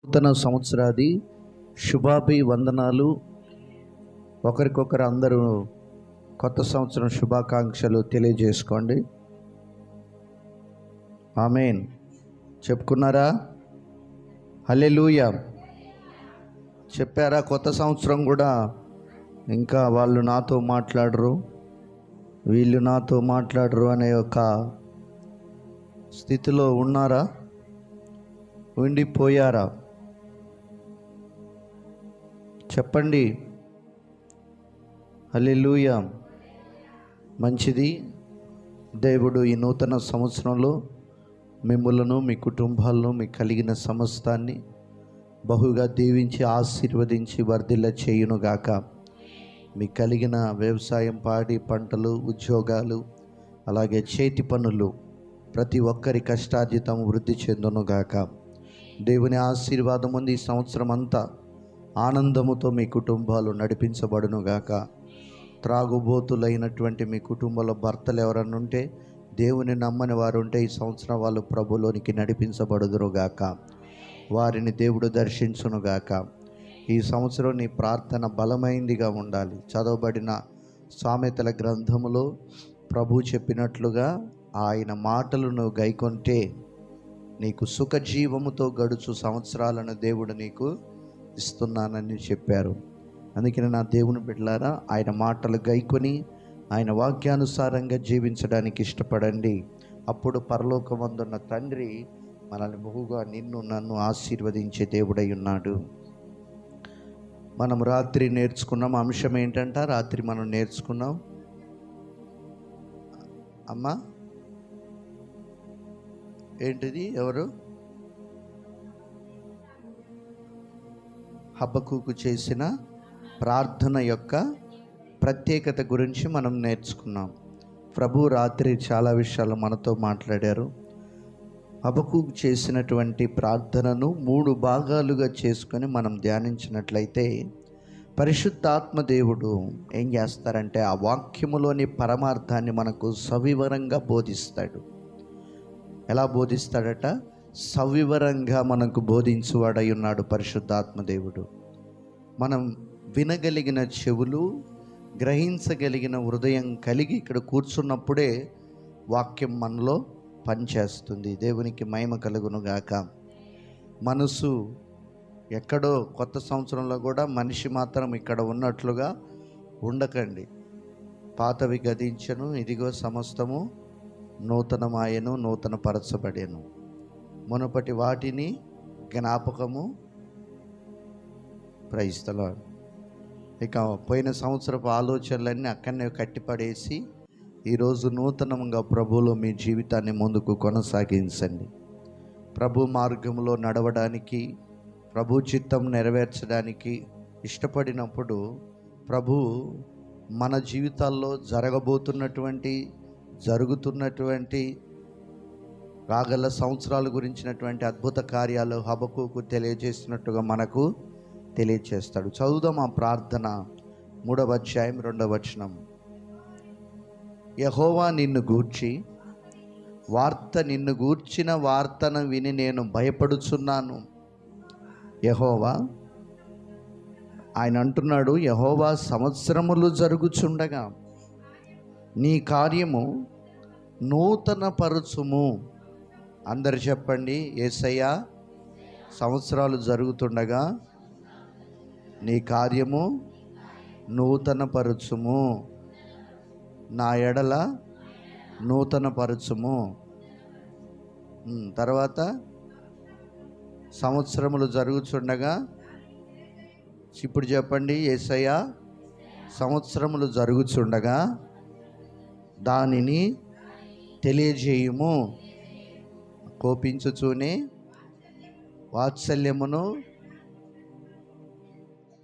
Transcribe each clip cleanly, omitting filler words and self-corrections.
నూతన సంవత్సరాది శుభాభివందనాలు. ఒకరికొకరు అందరూ కొత్త సంవత్సరం శుభాకాంక్షలు తెలియజేసుకోండి. ఆమేన్. చెప్పుకున్నారా? హల్లెలూయా. చెప్పారా? కొత్త సంవత్సరం కూడా ఇంకా వాళ్ళు నాతో మాట్లాడరు, వీళ్ళు నాతో మాట్లాడరు అనే ఒక స్థితిలో ఉన్నారా? ఉండిపోయారా? చెప్పండి. హల్లెలూయా. మంచిది. దేవుడు ఈ నూతన సంవత్సరంలో మిమ్ములను, మీ కుటుంబాలను, మీకు కలిగిన సమస్తాన్ని బహుగా దీవించి ఆశీర్వదించి వర్ధిల్ల చేయునుగాక. మీకు కలిగిన వ్యవసాయం, పాడి పంటలు, ఉద్యోగాలు, అలాగే చేతి పనులు ప్రతి ఒక్కరి కష్టార్జితం వృద్ధి చెందునుగాక. దేవుని ఆశీర్వాదం ఉంది. ఈ సంవత్సరం అంతా ఆనందముతో మీ కుటుంబాలు నడిపించబడునుగాక. త్రాగుబోతులైనటువంటి మీ కుటుంబంలో భర్తలు ఎవరన్నా ఉంటే, దేవుని నమ్మని వారు ఉంటే, ఈ సంవత్సరం వాళ్ళు ప్రభులోనికి నడిపించబడుదురుగాక. వారిని దేవుడు దర్శించునుగాక. ఈ సంవత్సరం నీ ప్రార్థన బలమైందిగా ఉండాలి. చదవబడిన సామెతల గ్రంథములో ప్రభు చెప్పినట్లుగా ఆయన మాటలను గైకొంటే నీకు సుఖజీవముతో గడుచు సంవత్సరాలను దేవుడు నీకు ఇస్తున్నానని చెప్పారు. అందుకని నా దేవుని బిడ్డలారా, ఆయన మాటలు గైకొని ఆయన వాక్యానుసారంగా జీవించడానికి ఇష్టపడండి. అప్పుడు పరలోకమందున్న తండ్రి మనల్ని బహుగా నిన్ను నన్ను ఆశీర్వదించే దేవుడై ఉన్నాడు. మనం రాత్రి నేర్చుకున్నాం అంశం ఏంటంట? రాత్రి మనం నేర్చుకున్నాం అమ్మా ఏంటిది? ఎవరు? హబక్కూకు చేసిన ప్రార్థన యొక్క ప్రత్యేకత గురించి మనం నేర్చుకున్నాం. ప్రభు రాత్రి చాలా విషయాలు మనతో మాట్లాడారు. హబక్కూకు చేసినటువంటి ప్రార్థనను 3 భాగాలుగా చేసుకొని మనం ధ్యానించినట్లయితే, పరిశుద్ధాత్మ దేవుడు ఏం చేస్తారంటే ఆ వాక్యములోని పరమార్థాన్ని మనకు సవివరంగా బోధిస్తాడు. ఎలా బోధిస్తాడట? సవివరంగా మనకు బోధించువాడై ఉన్నాడు పరిశుద్ధాత్మ దేవుడు. మనం వినగలిగిన చెవులు, గ్రహించగలిగిన హృదయం కలిగి ఇక్కడ కూర్చున్నప్పుడే వాక్యం మనలో పనిచేస్తుంది. దేవునికి మహిమ కలుగునుగాక. మనసు ఎక్కడో కొత్త సంవత్సరంలో కూడా మనిషి మాత్రం ఇక్కడ ఉన్నట్లుగా ఉండకండి. పాతవి గతించెను, ఇదిగో సమస్తము నూతనమాయను, నూతన పరచబడెను, మునుపటి వాటిని జ్ఞాపకము. ప్రైస్తలో ఇక పోయిన సంవత్సరపు ఆలోచనలన్నీ అక్కడనే కట్టిపడేసి ఈరోజు నూతనంగా ప్రభువులో మీ జీవితాన్ని ముందుకు కొనసాగించండి. ప్రభు మార్గంలో నడవడానికి, ప్రభు చిత్తం నెరవేర్చడానికి ఇష్టపడినప్పుడు ప్రభు మన జీవితాల్లో జరుగుతున్నటువంటి రాగల సంవత్సరాల గురించినటువంటి అద్భుత కార్యాలు హబక్కూకు తెలియజేసినట్టుగా మనకు తెలియజేస్తాడు. చదువుదాం ఆ ప్రార్థన. 3వ అధ్యాయం 2వ వచనం. యెహోవా నిన్ను గూర్చిన వార్తను విని నేను భయపడుచున్నాను. యెహోవా ఆయన అంటున్నాడు, యెహోవా సంవత్సరములు జరుగుచుండగా నీ కార్యము నూతన పరచుము. అందరు చెప్పండి. యేసయ్యా, సంవత్సరాలు జరుగుతుండగా నీ కార్యము నూతన పరచుము, నా ఎడల నూతన పరచుము. తర్వాత సంవత్సరములు జరుగుచుండగా, ఇప్పుడు చెప్పండి. యేసయ్యా, సంవత్సరములు జరుగుచుండగా దానిని తెలియజేయుము. కోపించుచూనే వాత్సల్యమును,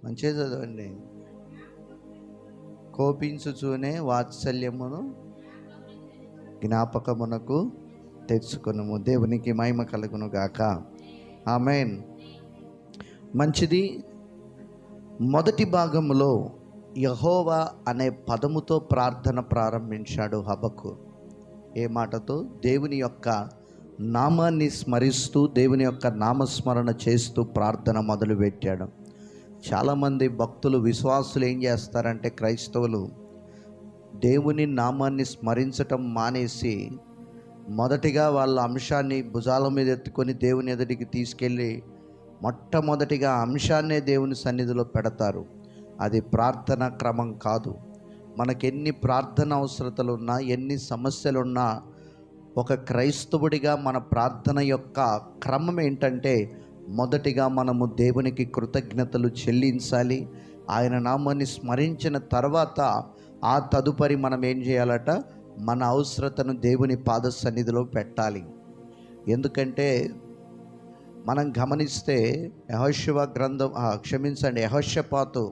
మంచిగా చదవండి, కోపించుచూనే వాత్సల్యమును జ్ఞాపకమునకు తెచ్చుకొనుము. దేవునికి మహిమ కలుగును గాక. ఆమేన్. మంచిది. మొదటి భాగంలో యెహోవా అనే పదముతో ప్రార్థన ప్రారంభించాడు హబక్కూ. ఏ మాటతో? దేవుని యొక్క నామాన్ని స్మరిస్తూ దేవుని యొక్క నామస్మరణ చేస్తూ ప్రార్థన మొదలుపెట్టాడు. చాలామంది భక్తులు, విశ్వాసులు ఏం చేస్తారంటే, క్రైస్తవులు దేవుని నామాన్ని స్మరించటం మానేసి మొదటిగా వాళ్ళ అంశాన్ని భుజాల మీద ఎత్తుకొని దేవుని ఎదుటికి తీసుకెళ్ళి మొట్టమొదటిగా అంశాన్నే దేవుని సన్నిధిలో పెడతారు. అది ప్రార్థన క్రమం కాదు. మనకెన్ని ప్రార్థన అవసరతలున్నా, ఎన్ని సమస్యలున్నా, ఒక క్రైస్తవుడిగా మన ప్రార్థన యొక్క క్రమం ఏంటంటే, మొదటిగా మనము దేవునికి కృతజ్ఞతలు చెల్లించాలి. ఆయన నామాన్ని స్మరించిన తర్వాత ఆ తదుపరి మనం ఏం చేయాలట, మన అవసరతను దేవుని పాద సన్నిధిలో పెట్టాలి. ఎందుకంటే మనం గమనిస్తే యెహోషాపాతు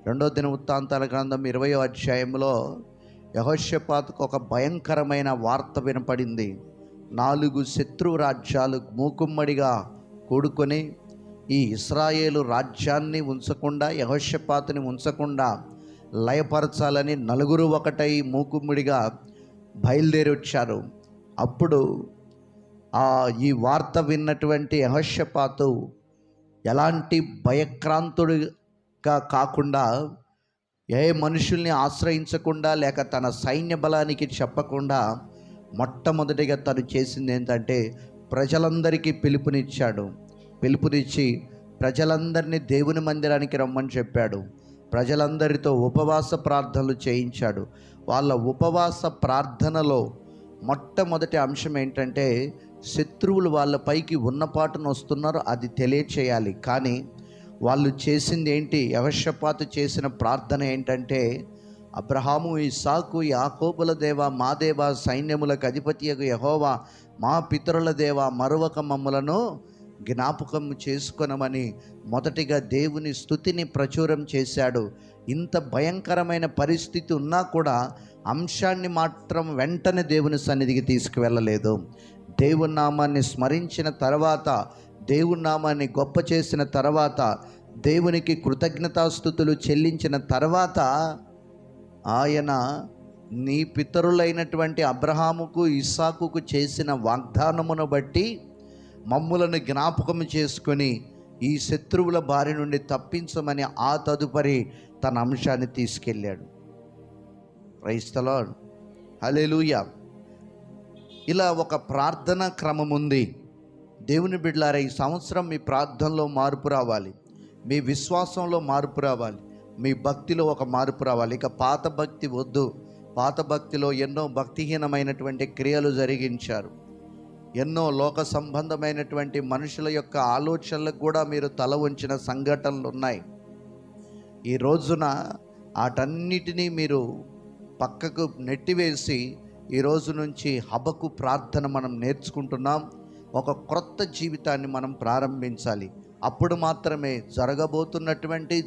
2వ దినవృత్తాంతాల గ్రంథం 20వ అధ్యాయంలో యెహోషాపాతుకు ఒక భయంకరమైన వార్త వినపడింది. 4 శత్రు రాజ్యాలు మూకుమ్మడిగా కూడుకొని ఈ ఇశ్రాయేలు రాజ్యాన్ని ఉంచకుండా, యెహోషాపాతుని ఉంచకుండా లయపరచాలని 4 ఒకటై మూకుమ్మడిగా బయలుదేరి వచ్చారు. అప్పుడు ఈ వార్త విన్నటువంటి యెహోషాపాతు ఎలాంటి భయక్రాంతుడిగా కాకుండా, ఏ మనుషుల్ని ఆశ్రయించకుండా, లేక తన సైన్య బలానికి చెప్పకుండా, మొట్టమొదటిగా తను చేసింది ఏంటంటే, ప్రజలందరికీ పిలుపునిచ్చి ప్రజలందరినీ దేవుని మందిరానికి రమ్మని చెప్పాడు. ప్రజలందరితో ఉపవాస ప్రార్థనలు చేయించాడు. వాళ్ళ ఉపవాస ప్రార్థనలో మొట్టమొదటి అంశం ఏంటంటే, శత్రువులు వాళ్ళపైకి ఉన్నపాటున వస్తున్నారు, అది తెలియచేయాలి. కానీ వాళ్ళు చేసింది ఏంటి? యెహోషాపాతు చేసిన ప్రార్థన ఏంటంటే, అబ్రహాము, ఇస్సాకు, యాకోబుల దేవ, మా దేవ, సైన్యములకు అధిపతియగు యెహోవా, మా పితరుల దేవ, మరొక మమ్ములను జ్ఞాపకం చేసుకొనమని మొదటిగా దేవుని స్తుతిని ప్రచురం చేశాడు. ఇంత భయంకరమైన పరిస్థితి ఉన్నా కూడా అంశాన్ని మాత్రం వెంటనే దేవుని సన్నిధికి తీసుకువెళ్ళలేదు. దేవుని నామాన్ని స్మరించిన తర్వాత, దేవుని నామాన్ని గొప్ప చేసిన తర్వాత, దేవునికి కృతజ్ఞతాస్తుతులు చెల్లించిన తర్వాత, ఆయన నీ పితరులైనటువంటి అబ్రహాముకు, ఇస్సాకుకు చేసిన వాగ్దానమును బట్టి మమ్ములను జ్ఞాపకం చేసుకొని ఈ శత్రువుల బారి నుండి తప్పించమని ఆ తదుపరి తన అంశాన్ని తీసుకెళ్ళాడు. ప్రైజ్ ది లార్డ్, హల్లెలూయా. ఇలా ఒక ప్రార్థన క్రమం ఉంది. దేవుని బిడ్డలారా, ఈ సంవత్సరం మీ ప్రార్థనలో మార్పు రావాలి, మీ విశ్వాసంలో మార్పు రావాలి, మీ భక్తిలో ఒక మార్పు రావాలి. ఇక పాత భక్తి వద్దు. పాత భక్తిలో ఎన్నో భక్తిహీనమైనటువంటి క్రియలు జరిగించారు. ఎన్నో లోక సంబంధమైనటువంటి మనుషుల యొక్క ఆలోచనలకు కూడా మీరు తల వంచిన సంఘటనలు ఉన్నాయి. ఈ రోజున వాటన్నిటినీ మీరు పక్కకు నెట్టివేసి, ఈ రోజు నుంచి హబకు ప్రార్థన మనం నేర్చుకుంటున్నాం. ఒక క్రొత్త జీవితాన్ని మనం ప్రారంభించాలి. అప్పుడు మాత్రమే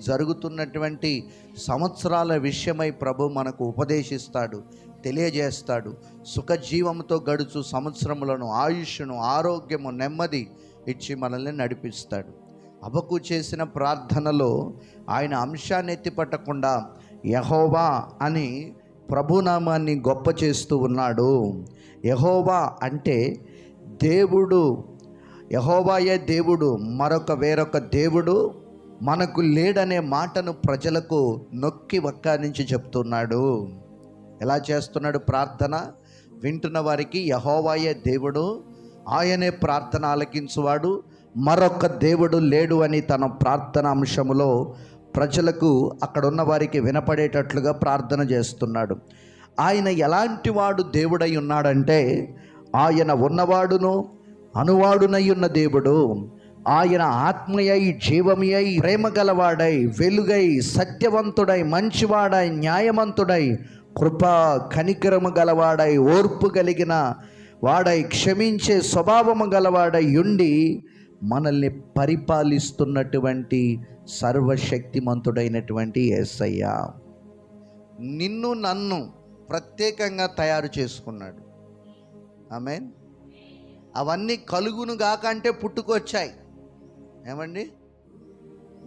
జరుగుతున్నటువంటి సంవత్సరాల విషయమై ప్రభు మనకు ఉపదేశిస్తాడు, తెలియజేస్తాడు. సుఖజీవంతో గడుచు సంవత్సరములను, ఆయుష్ను, ఆరోగ్యము, నెమ్మది ఇచ్చి మనల్ని నడిపిస్తాడు. హబకు చేసిన ప్రార్థనలో ఆయన అంశాన్ని ఎత్తిపట్టకుండా యెహోవా అని ప్రభునామాన్ని గొప్ప చేస్తూ ఉన్నాడు. యెహోవా అంటే దేవుడు, యెహోవాయే దేవుడు, వేరొక దేవుడు మనకు లేడనే మాటను ప్రజలకు నొక్కి వక్కారించి చెప్తున్నాడు. ఎలా చేస్తున్నాడు ప్రార్థన? వింటున్న వారికి యెహోవాయే దేవుడు, ఆయనే ప్రార్థన ఆలకించువాడు, మరొక దేవుడు లేడు అని తన ప్రార్థన అంశములో ప్రజలకు, అక్కడ ఉన్న వారికి వినపడేటట్లుగా ప్రార్థన చేస్తున్నాడు. ఆయన ఎలాంటి వాడు దేవుడై ఉన్నాడంటే, ఆయన ఉన్నవాడును అనువాడునై ఉన్న దేవుడు. ఆయన ఆత్మయై, జీవమై, ప్రేమ గలవాడై, వెలుగై, సత్యవంతుడై, మంచివాడై, న్యాయవంతుడై, కృపా కనికరము గలవాడై, ఓర్పు కలిగిన వాడై, క్షమించే స్వభావము గలవాడై ఉండి మనల్ని పరిపాలిస్తున్నటువంటి సర్వశక్తిమంతుడైనటువంటి యేసయ్య నిన్ను నన్ను ప్రత్యేకంగా తయారు చేసుకున్నాడు. ఆమేన్. అవన్నీ కలుగును గాకంటే పుట్టుకొచ్చాయి. ఏమండి?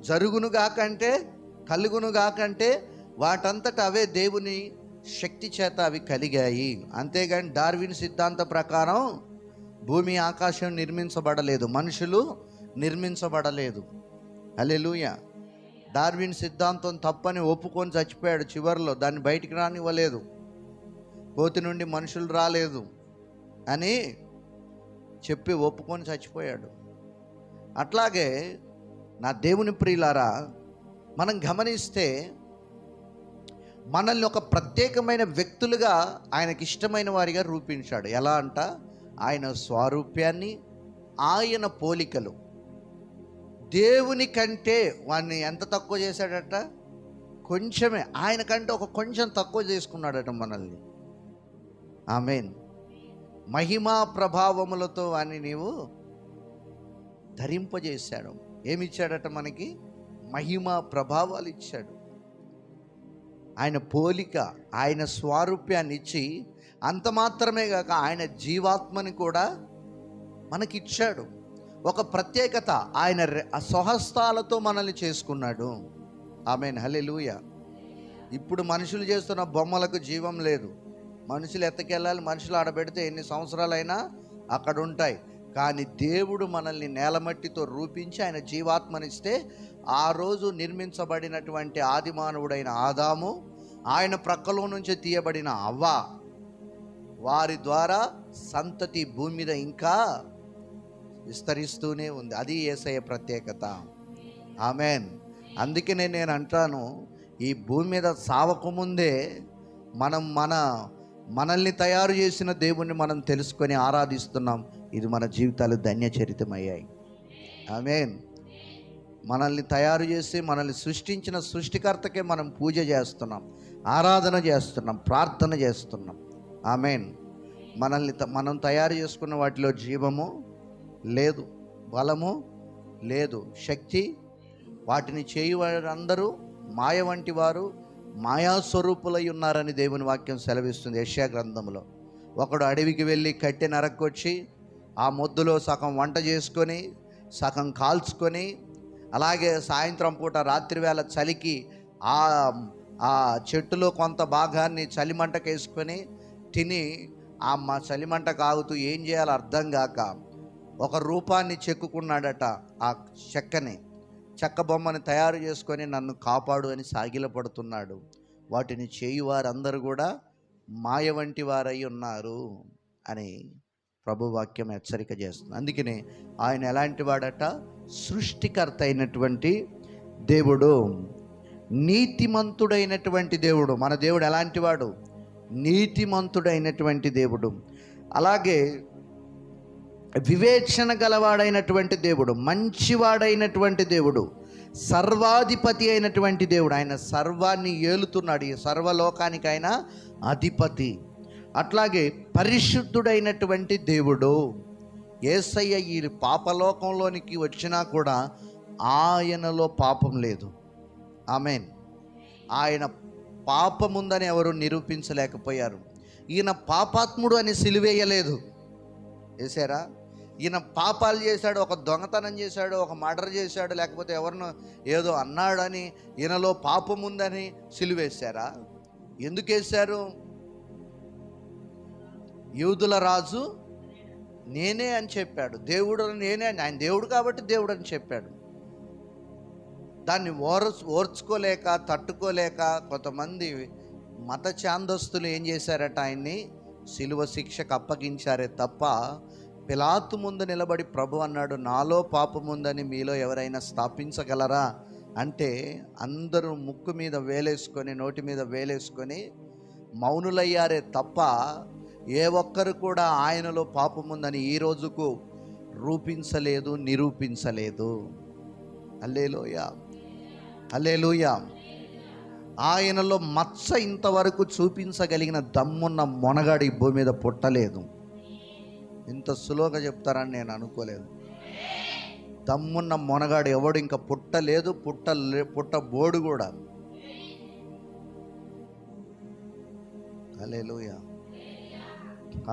జరుగును గాకంటే, కలుగును గాకంటే వాటంతట అవే దేవుని శక్తి చేత అవి కలిగాయి. అంతేగాని డార్విన్ సిద్ధాంత ప్రకారం భూమి ఆకాశం నిర్మించబడలేదు, మనుషులు నిర్మించబడలేదు. హల్లెలూయా. డార్విన్ సిద్ధాంతం తప్పని ఒప్పుకొని చచ్చిపోయాడు. చివరిలో దాన్ని బయటికి రానివ్వలేదు. కోతి నుండి మనుషులు రాలేదు అని చెప్పి ఒప్పుకొని చచ్చిపోయాడు. అట్లాగే నా దేవుని ప్రియులారా, మనం గమనిస్తే మనల్ని ఒక ప్రత్యేకమైన వ్యక్తులుగా ఆయనకి ఇష్టమైన వారిగా రూపించాడు. ఎలా అంట, ఆయన స్వరూప్యాన్ని, ఆయన పోలికలు. దేవుని కంటే వాడిని ఎంత తక్కువ చేశాడట, కొంచెమే. ఆయన కంటే ఒక కొంచెం తక్కువ చేసుకున్నాడట మనల్ని. ఆమేన్. మహిమా ప్రభావములతో వాడిని నీవు ధరింపజేశాడు. ఏమిచ్చాడట మనకి? మహిమా ప్రభావాలు ఇచ్చాడు. ఆయన పోలిక, ఆయన స్వరూప్యాన్ని ఇచ్చి, అంత మాత్రమే కాక ఆయన జీవాత్మని కూడా మనకిచ్చాడు. ఒక ప్రత్యేకత, ఆయన స్వహస్తాలతో మనల్ని చేసుకున్నాడు. ఆమేన్. హల్లెలూయా. ఇప్పుడు మనుషులు చేస్తున్న బొమ్మలకు జీవం లేదు. మనుషులు ఎత్తకెళ్ళాలి, మనుషులు ఆడబెడితే ఎన్ని సంవత్సరాలైనా అక్కడ ఉంటాయి. కానీ దేవుడు మనల్ని నేలమట్టితో రూపించి ఆయన జీవాత్మనిస్తే, ఆ రోజు నిర్మించబడినటువంటి ఆది మానవుడైన ఆదాము, ఆయన ప్రక్కలో నుంచి తీయబడిన అవ్వ, వారి ద్వారా సంతతి భూమి మీద ఇంకా విస్తరిస్తూనే ఉంది. అది యేసయ్య ప్రత్యేకత. ఆమేన్. అందుకనే నేను అంటాను, ఈ భూమి మీద సావకముందే మనం మనల్ని తయారు చేసిన దేవుణ్ణి మనం తెలుసుకొని ఆరాధిస్తున్నాం. ఇది మన జీవితాలు ధన్యచరితమయ్యాయి. ఆమేన్. మనల్ని తయారు చేసి మనల్ని సృష్టించిన సృష్టికర్తకే మనం పూజ చేస్తున్నాం, ఆరాధన చేస్తున్నాం, ప్రార్థన చేస్తున్నాం. ఆమేన్. మనం తయారు చేసుకున్న వాటిలో జీవము లేదు, బలము లేదు, శక్తి. వాటిని చేయువారందరూ మాయ వంటి వారు, మాయాస్వరూపులై ఉన్నారని దేవుని వాక్యం సెలవిస్తుంది యెషయా గ్రంథంలో. ఒకడు అడవికి వెళ్ళి కట్టె నరక్కొచ్చి ఆ మొద్దులో సగం వంట చేసుకొని సగం కాల్చుకొని, అలాగే సాయంత్రం పూట రాత్రి వేళ చలికి ఆ చెట్టులో కొంత భాగాన్ని చలిమంటకు వేసుకొని తిని, ఆ చలిమంట కాగుతూ ఏం చేయాలో అర్థం కాక ఒక రూపాన్ని చెక్కుకున్నాడట. ఆ చెక్క బొమ్మని తయారు చేసుకొని నన్ను కాపాడు అని సాగిలపడుతున్నాడు. వాటిని చేయువారందరూ కూడా మాయ వంటి వారై ఉన్నారు అని ప్రభు వాక్యం హెచ్చరిక చేస్తుంది. అందుకనే ఆయన ఎలాంటి వాడట? సృష్టికర్త అయినటువంటి దేవుడు, నీతిమంతుడైనటువంటి దేవుడు. మన దేవుడు ఎలాంటి వాడు? నీతిమంతుడైనటువంటి దేవుడు. అలాగే వివేచన గలవాడైనటువంటి దేవుడు, మంచివాడైనటువంటి దేవుడు, సర్వాధిపతి అయినటువంటి దేవుడు. ఆయన సర్వాన్ని ఏలుతున్నాడు, ఈ సర్వలోకానికి ఆయన అధిపతి. అట్లాగే పరిశుద్ధుడైనటువంటి దేవుడు. యేసయ్య ఈ పాపలోకంలోనికి వచ్చినా కూడా ఆయనలో పాపం లేదు. ఆమేన్. ఆయన పాపముందని ఎవరు నిరూపించలేకపోయారు. ఈయన పాపాత్ముడు అని సిలువేయలేదు. వేసారా? ఈయన పాపాలు చేశాడు, ఒక దొంగతనం చేశాడు, ఒక మర్డర్ చేశాడు, లేకపోతే ఎవరినో ఏదో అన్నాడని ఈయనలో పాపం ఉందని సిలువేశారా? ఎందుకు వేశారు? యూదుల రాజు నేనే అని చెప్పాడు, దేవుడు నేనే అని. ఆయన దేవుడు కాబట్టి దేవుడు అని చెప్పాడు. దాన్ని ఓర్చుకోలేక తట్టుకోలేక కొంతమంది మత ఛాందస్తులు ఏం చేశారట? ఆయన్ని సిలువ శిక్షకు అప్పగించారే తప్ప, పిలాతు ముందు నిలబడి ప్రభు అన్నాడు, నాలో పాపం ఉందని మీలో ఎవరైనా స్థాపించగలరా అంటే అందరూ ముక్కు మీద వేలేసుకొని, నోటి మీద వేలేసుకొని మౌనులయ్యారే తప్ప ఏ ఒక్కరు కూడా ఆయనలో పాపం ఉందని ఈ రోజుకు రూపించలేదు, నిరూపించలేదు. హల్లెలూయా, హల్లెలూయా. ఆయనలో మచ్చ ఇంతవరకు చూపించగలిగిన దమ్మున్న మొనగాడు ఈ భూమి మీద పుట్టలేదు. ఇంత సులువుగా చెప్తారని నేను అనుకోలేదు. దమ్మున్న మొనగాడు ఎవడు ఇంకా పుట్టలేదు, పుట్టబోడు కూడా. హల్లెలూయా,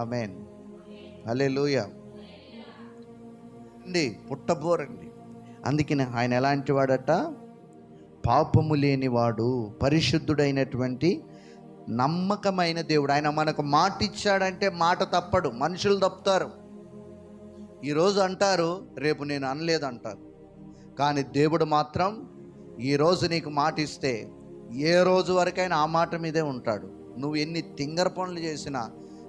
ఆమేన్, హల్లెలూయా. పుట్టబోరండి. అందుకని ఆయన ఎలాంటి వాడట? పాపము లేనివాడు, పరిశుద్ధుడైనటువంటి నమ్మకమైన దేవుడు. ఆయన మనకు మాట ఇచ్చాడంటే మాట తప్పడు. మనుషులు తప్పుతారు, ఈరోజు అంటారు, రేపు నేను అనలేదు అంటారు. కానీ దేవుడు మాత్రం ఈరోజు నీకు మాట ఇస్తే ఏ రోజు వరకైనా ఆ మాట మీదే ఉంటాడు. నువ్వు ఎన్ని తింగర పనులు చేసినా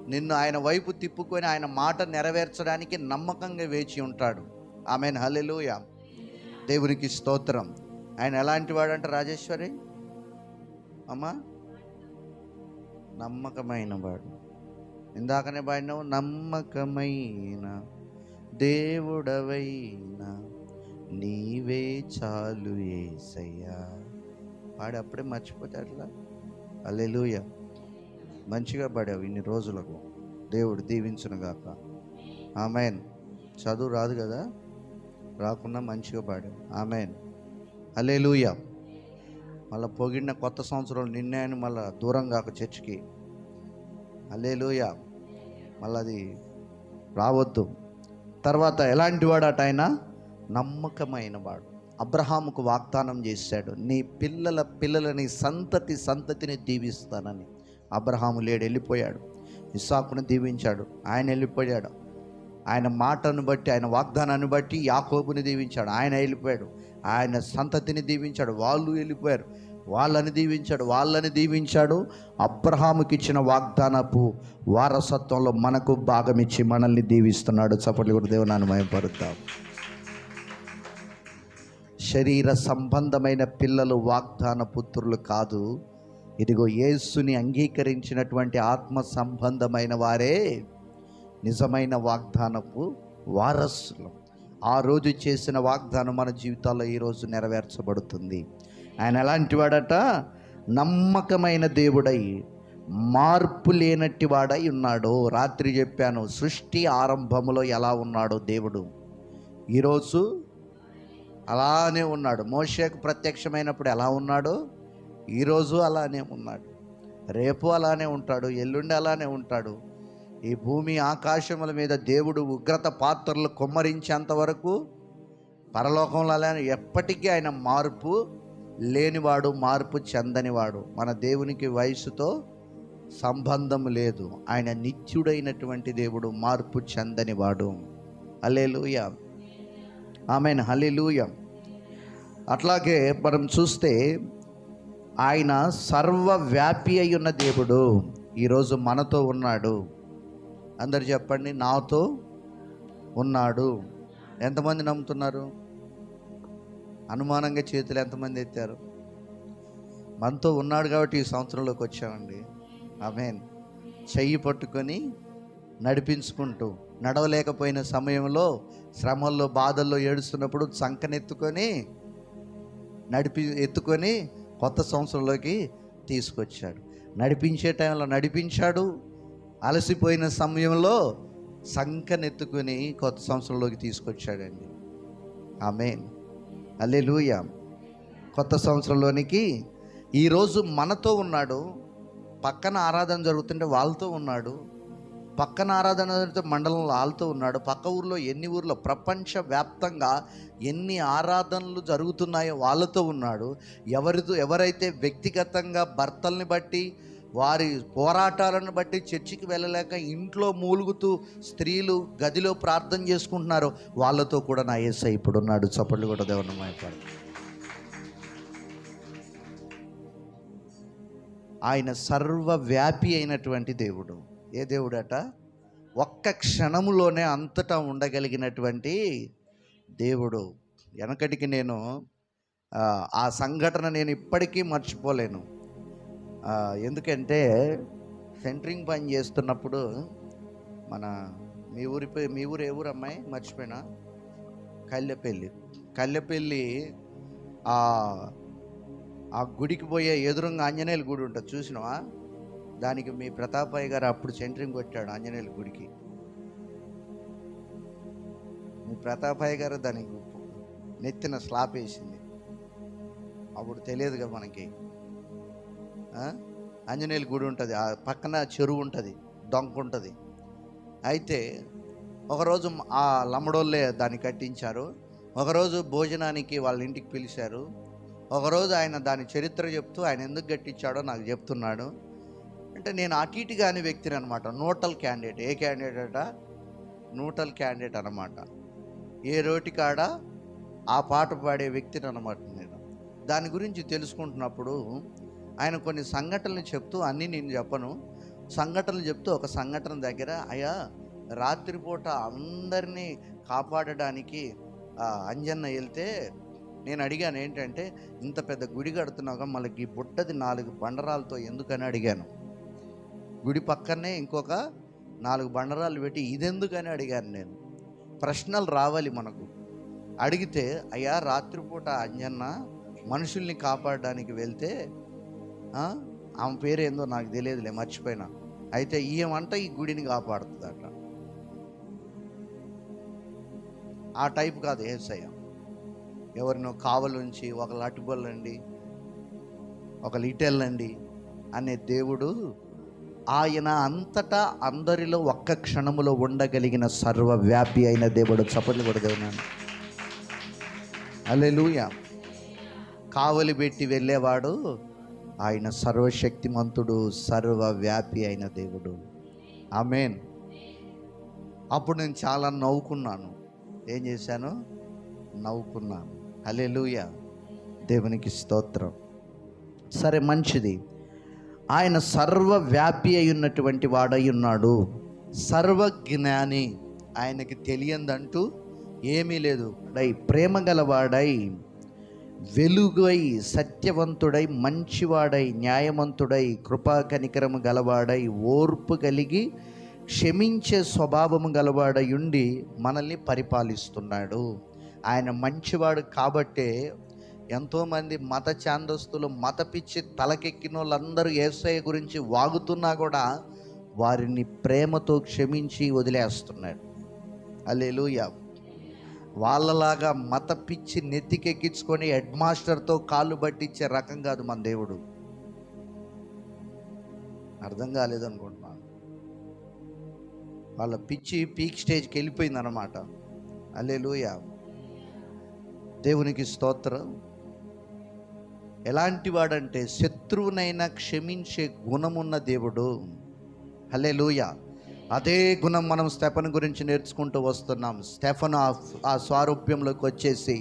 నిన్ను ఆయన వైపు తిప్పుకొని ఆయన మాట నెరవేర్చడానికి నమ్మకంగా వేచి ఉంటాడు. ఆమెన్, హల్లెలూయా. దేవునికి స్తోత్రం. ఆయన ఎలాంటి వాడంట రాజేశ్వరి అమ్మా? నమ్మకమైన వాడు. ఇందాకనే పాడినావు, నమ్మకమైన దేవుడవైనా నీవే చాలు యేసయ్యా. పాడి అప్పుడే మర్చిపోతే అట్లా. హల్లెలూయా. మంచిగా పాడావు ఇన్ని రోజులకు. దేవుడు దీవించునుగాక. ఆమెన్. చదువు రాదు కదా, రాకుండా మంచిగా పాడావు. ఆమెన్, హల్లెలూయా. మళ్ళీ పొగిడిన కొత్త సంవత్సరం నిన్నే అని మళ్ళీ దూరం కాక చర్చికి. హల్లెలూయా. మళ్ళీ అది రావద్దు. తర్వాత ఎలాంటి వాడట ఆయన? నమ్మకమైన వాడు. అబ్రహాముకు వాగ్దానం చేశాడు, నీ పిల్లల పిల్లలని సంతతిని దీవిస్తానని. అబ్రహాము లేడు, వెళ్ళిపోయాడు. ఇస్సాకును దీవించాడు, ఆయన వెళ్ళిపోయాడు. ఆయన మాటను బట్టి, ఆయన వాగ్దానాన్ని బట్టి యాకోబుని దీవించాడు, ఆయన వెళ్ళిపోయాడు. ఆయన సంతతిని దీవించాడు, వాళ్ళు వెళ్ళిపోయారు. వాళ్ళని దీవించాడు. అబ్రహాముకి ఇచ్చిన వాగ్దానపు వారసత్వంలో మనకు భాగం ఇచ్చి మనల్ని దీవిస్తున్నాడు. చప్పట్లు కూడా దేవుని మహిమపరుద్దాం. శరీర సంబంధమైన పిల్లలు వాగ్దాన పుత్రులు కాదు. ఇదిగో యేసుని అంగీకరించినటువంటి ఆత్మ సంబంధమైన వారే నిజమైన వాగ్దానపు వారసులు. ఆ రోజు చేసిన వాగ్దానం మన జీవితాల్లో ఈరోజు నెరవేర్చబడుతుంది. ఆయన ఎలాంటి వాడట? నమ్మకమైన దేవుడై, మార్పు లేనట్టి వాడై ఉన్నాడు. రాత్రి చెప్పాను, సృష్టి ఆరంభములో ఎలా ఉన్నాడో దేవుడు ఈరోజు అలానే ఉన్నాడు. మోషేకు ప్రత్యక్షమైనప్పుడు ఎలా ఉన్నాడో ఈరోజు అలానే ఉన్నాడు. రేపు అలానే ఉంటాడు, ఎల్లుండి అలానే ఉంటాడు. ఈ భూమి ఆకాశముల మీద దేవుడు ఉగ్రత పాత్రలు కొమ్మరించేంత వరకు పరలోకంలో అలానే ఎప్పటికీ ఆయన మార్పు లేనివాడు, మార్పు చెందనివాడు. మన దేవునికి వయసుతో సంబంధం లేదు. ఆయన నిత్యుడైనటువంటి దేవుడు, మార్పు చెందనివాడు. హల్లెలూయా. ఆమేన్, హల్లెలూయా. అట్లాగే మనం చూస్తే ఆయన సర్వవ్యాపి అయి ఉన్న దేవుడు ఈరోజు మనతో ఉన్నాడు. అందరు చెప్పండి, నాతో ఉన్నాడు. ఎంతమంది నమ్ముతున్నారు? అనుమానంగా చేతులు ఎంతమంది ఎత్తారు? మనతో ఉన్నాడు కాబట్టి ఈ సంవత్సరంలోకి వచ్చామండి. ఆమేన్. చెయ్యి పట్టుకొని నడిపించుకుంటూ, నడవలేకపోయిన సమయంలో, శ్రమల్లో, బాధల్లో ఏడుస్తున్నప్పుడు సంకనెత్తుకొని ఎత్తుకొని కొత్త సంవత్సరంలోకి తీసుకొచ్చాడు. నడిపించే టైంలో నడిపించాడు. అలసిపోయిన సమయంలో సంకనెత్తుకొని కొత్త సంవత్సరంలోకి తీసుకొచ్చాడండి. ఆమేన్, హల్లెలూయా. కొత్త సంవత్సరంలోనికి ఈరోజు మనతో ఉన్నాడు. పక్కన ఆరాధన జరుగుతుంటే వాళ్ళతో ఉన్నాడు. పక్కన ఆరాధన జరిగితే మండలంలో వాళ్ళతో ఉన్నాడు. పక్క ఊర్లో ఎన్ని ఊర్లో ప్రపంచవ్యాప్తంగా ఎన్ని ఆరాధనలు జరుగుతున్నాయో వాళ్ళతో ఉన్నాడు. ఎవరైతే వ్యక్తిగతంగా భర్తల్ని బట్టి, వారి పోరాటాలను బట్టి చర్చికి వెళ్ళలేక ఇంట్లో మూలుగుతూ స్త్రీలు గదిలో ప్రార్థన చేసుకుంటున్నారో వాళ్ళతో కూడా నా యేసయ్య ఇప్పుడు ఉన్నాడు. చప్పట్లు కూడా దేవుని మహిమపడు. ఆయన సర్వవ్యాపి అయినటువంటి దేవుడు. ఏ దేవుడట? ఒక్క క్షణములోనే అంతటా ఉండగలిగినటువంటి దేవుడు. వెనకటికి నేను ఆ సంఘటన నేను ఇప్పటికీ మర్చిపోలేను. ఎందుకంటే సెంటరింగ్ పని చేస్తున్నప్పుడు మన మీ ఊరు ఏ ఊరు అమ్మాయి మర్చిపోయినా, కల్లెపల్లి ఆ గుడికి పోయే ఎదురుగా ఆంజనేయుల గుడి ఉంటుంది, చూసినావా? దానికి మీ ప్రతాపయ్య గారు అప్పుడు సెంటరింగ్ కొట్టాడు ఆంజనేయుల గుడికి. మీ ప్రతాపయ్య గారు దానికి నెత్తిన స్లాబ్ వేసింది. అప్పుడు తెలియదుగా మనకి. ఆంజనేయుల గుడి ఉంటుంది, ఆ పక్కన చెరువు ఉంటుంది, డొంక ఉంటుంది. అయితే ఒకరోజు ఆ లమ్మడోళ్ళే దాన్ని కట్టించారు. ఒకరోజు భోజనానికి వాళ్ళ ఇంటికి పిలిచారు. ఒకరోజు ఆయన దాని చరిత్ర చెప్తూ ఆయన ఎందుకు కట్టించాడో నాకు చెప్తున్నాడు. అంటే నేను అటు ఇటు కాని వ్యక్తిని అనమాట, నోటల్ క్యాండిడేట్. ఏ క్యాండిడేట? న్యూట్రల్ క్యాండిడేట్ అనమాట. ఏ రోటి కాడ ఆ పాట పాడే వ్యక్తిని అనమాట నేను. దాని గురించి తెలుసుకుంటున్నప్పుడు ఆయన కొన్ని సంఘటనలు చెప్తూ, అన్నీ నేను చెప్పను, సంఘటనలు చెప్తూ ఒక సంఘటన దగ్గర, అయ్యా రాత్రిపూట అందరినీ కాపాడడానికి అంజన్న వెళ్తే నేను అడిగాను, ఏంటంటే ఇంత పెద్ద గుడి కడుతున్నాగా మళ్ళీ ఈ బుట్టది 4 బండరాలతో ఎందుకని అడిగాను. గుడి పక్కనే ఇంకొక 4 బండరాలు పెట్టి ఇదెందుకని అడిగాను నేను. ప్రశ్నలు రావాలి మనకు. అడిగితే, అయ్యా రాత్రిపూట అంజన్న మనుషుల్ని కాపాడడానికి వెళ్తే, ఆమె పేరు ఏందో నాకు తెలియదులే, మర్చిపోయినా, అయితే ఈయమంట ఈ గుడిని కాపాడుతుందట. ఆ టైప్ కాదు యేసయ్య. ఎవరినో కావలుంచి ఒకళ్ళు అటుబొల్లండి, ఒకళ్ళు ఇటెళ్ళండి అనే దేవుడు ఆయన అంతటా అందరిలో ఒక్క క్షణములో ఉండగలిగిన సర్వవ్యాపి అయిన దేవుడు. చప్పట్లు కూడా దేవున్నాను. హల్లెలూయా. కావలి పెట్టి వెళ్ళేవాడు ఆయన సర్వశక్తిమంతుడు, సర్వవ్యాపి అయిన దేవుడు. ఆమేన్. అప్పుడు నేను చాలా నవ్వుకున్నాను. ఏం చేశాను? నవ్వుకున్నాను. హల్లెలూయా, దేవునికి స్తోత్రం. సరే, మంచిది. ఆయన సర్వవ్యాపి అయి ఉన్నటువంటి వాడై ఉన్నాడు, సర్వజ్ఞాని. ఆయనకి తెలియందంటూ ఏమీ లేదు. ప్రేమ గలవాడై, వెలుగై, సత్యవంతుడై, మంచివాడై, న్యాయవంతుడై, కృపా కనికరము గలవాడై, ఓర్పు కలిగి, క్షమించే స్వభావము గలవాడై ఉండి మనల్ని పరిపాలిస్తున్నాడు. ఆయన మంచివాడు కాబట్టే ఎంతోమంది మత ఛాందస్తులు, మత పిచ్చి తలకెక్కిన వాళ్ళందరూ యేసయ్య గురించి వాగుతున్నా కూడా వారిని ప్రేమతో క్షమించి వదిలేస్తున్నాడు. హల్లెలూయా. వాళ్ళలాగా మత పిచ్చి నెత్తికెక్కించుకొని హెడ్ మాస్టర్తో కాళ్ళు పట్టించే రకం కాదు మన దేవుడు. అర్థం కాలేదనుకుంటున్నాను. వాళ్ళ పిచ్చి పీక్ స్టేజ్కి వెళ్ళిపోయింది అన్నమాట. హల్లెలూయా, దేవునికి స్తోత్రం. ఎలాంటి వాడంటే శత్రువునైనా క్షమించే గుణమున్న దేవుడు. హల్లెలూయా. అదే గుణం మనం స్టెఫను గురించి నేర్చుకుంటూ వస్తున్నాం. స్టెఫను ఆ స్వారూప్యంలోకి వచ్చేసి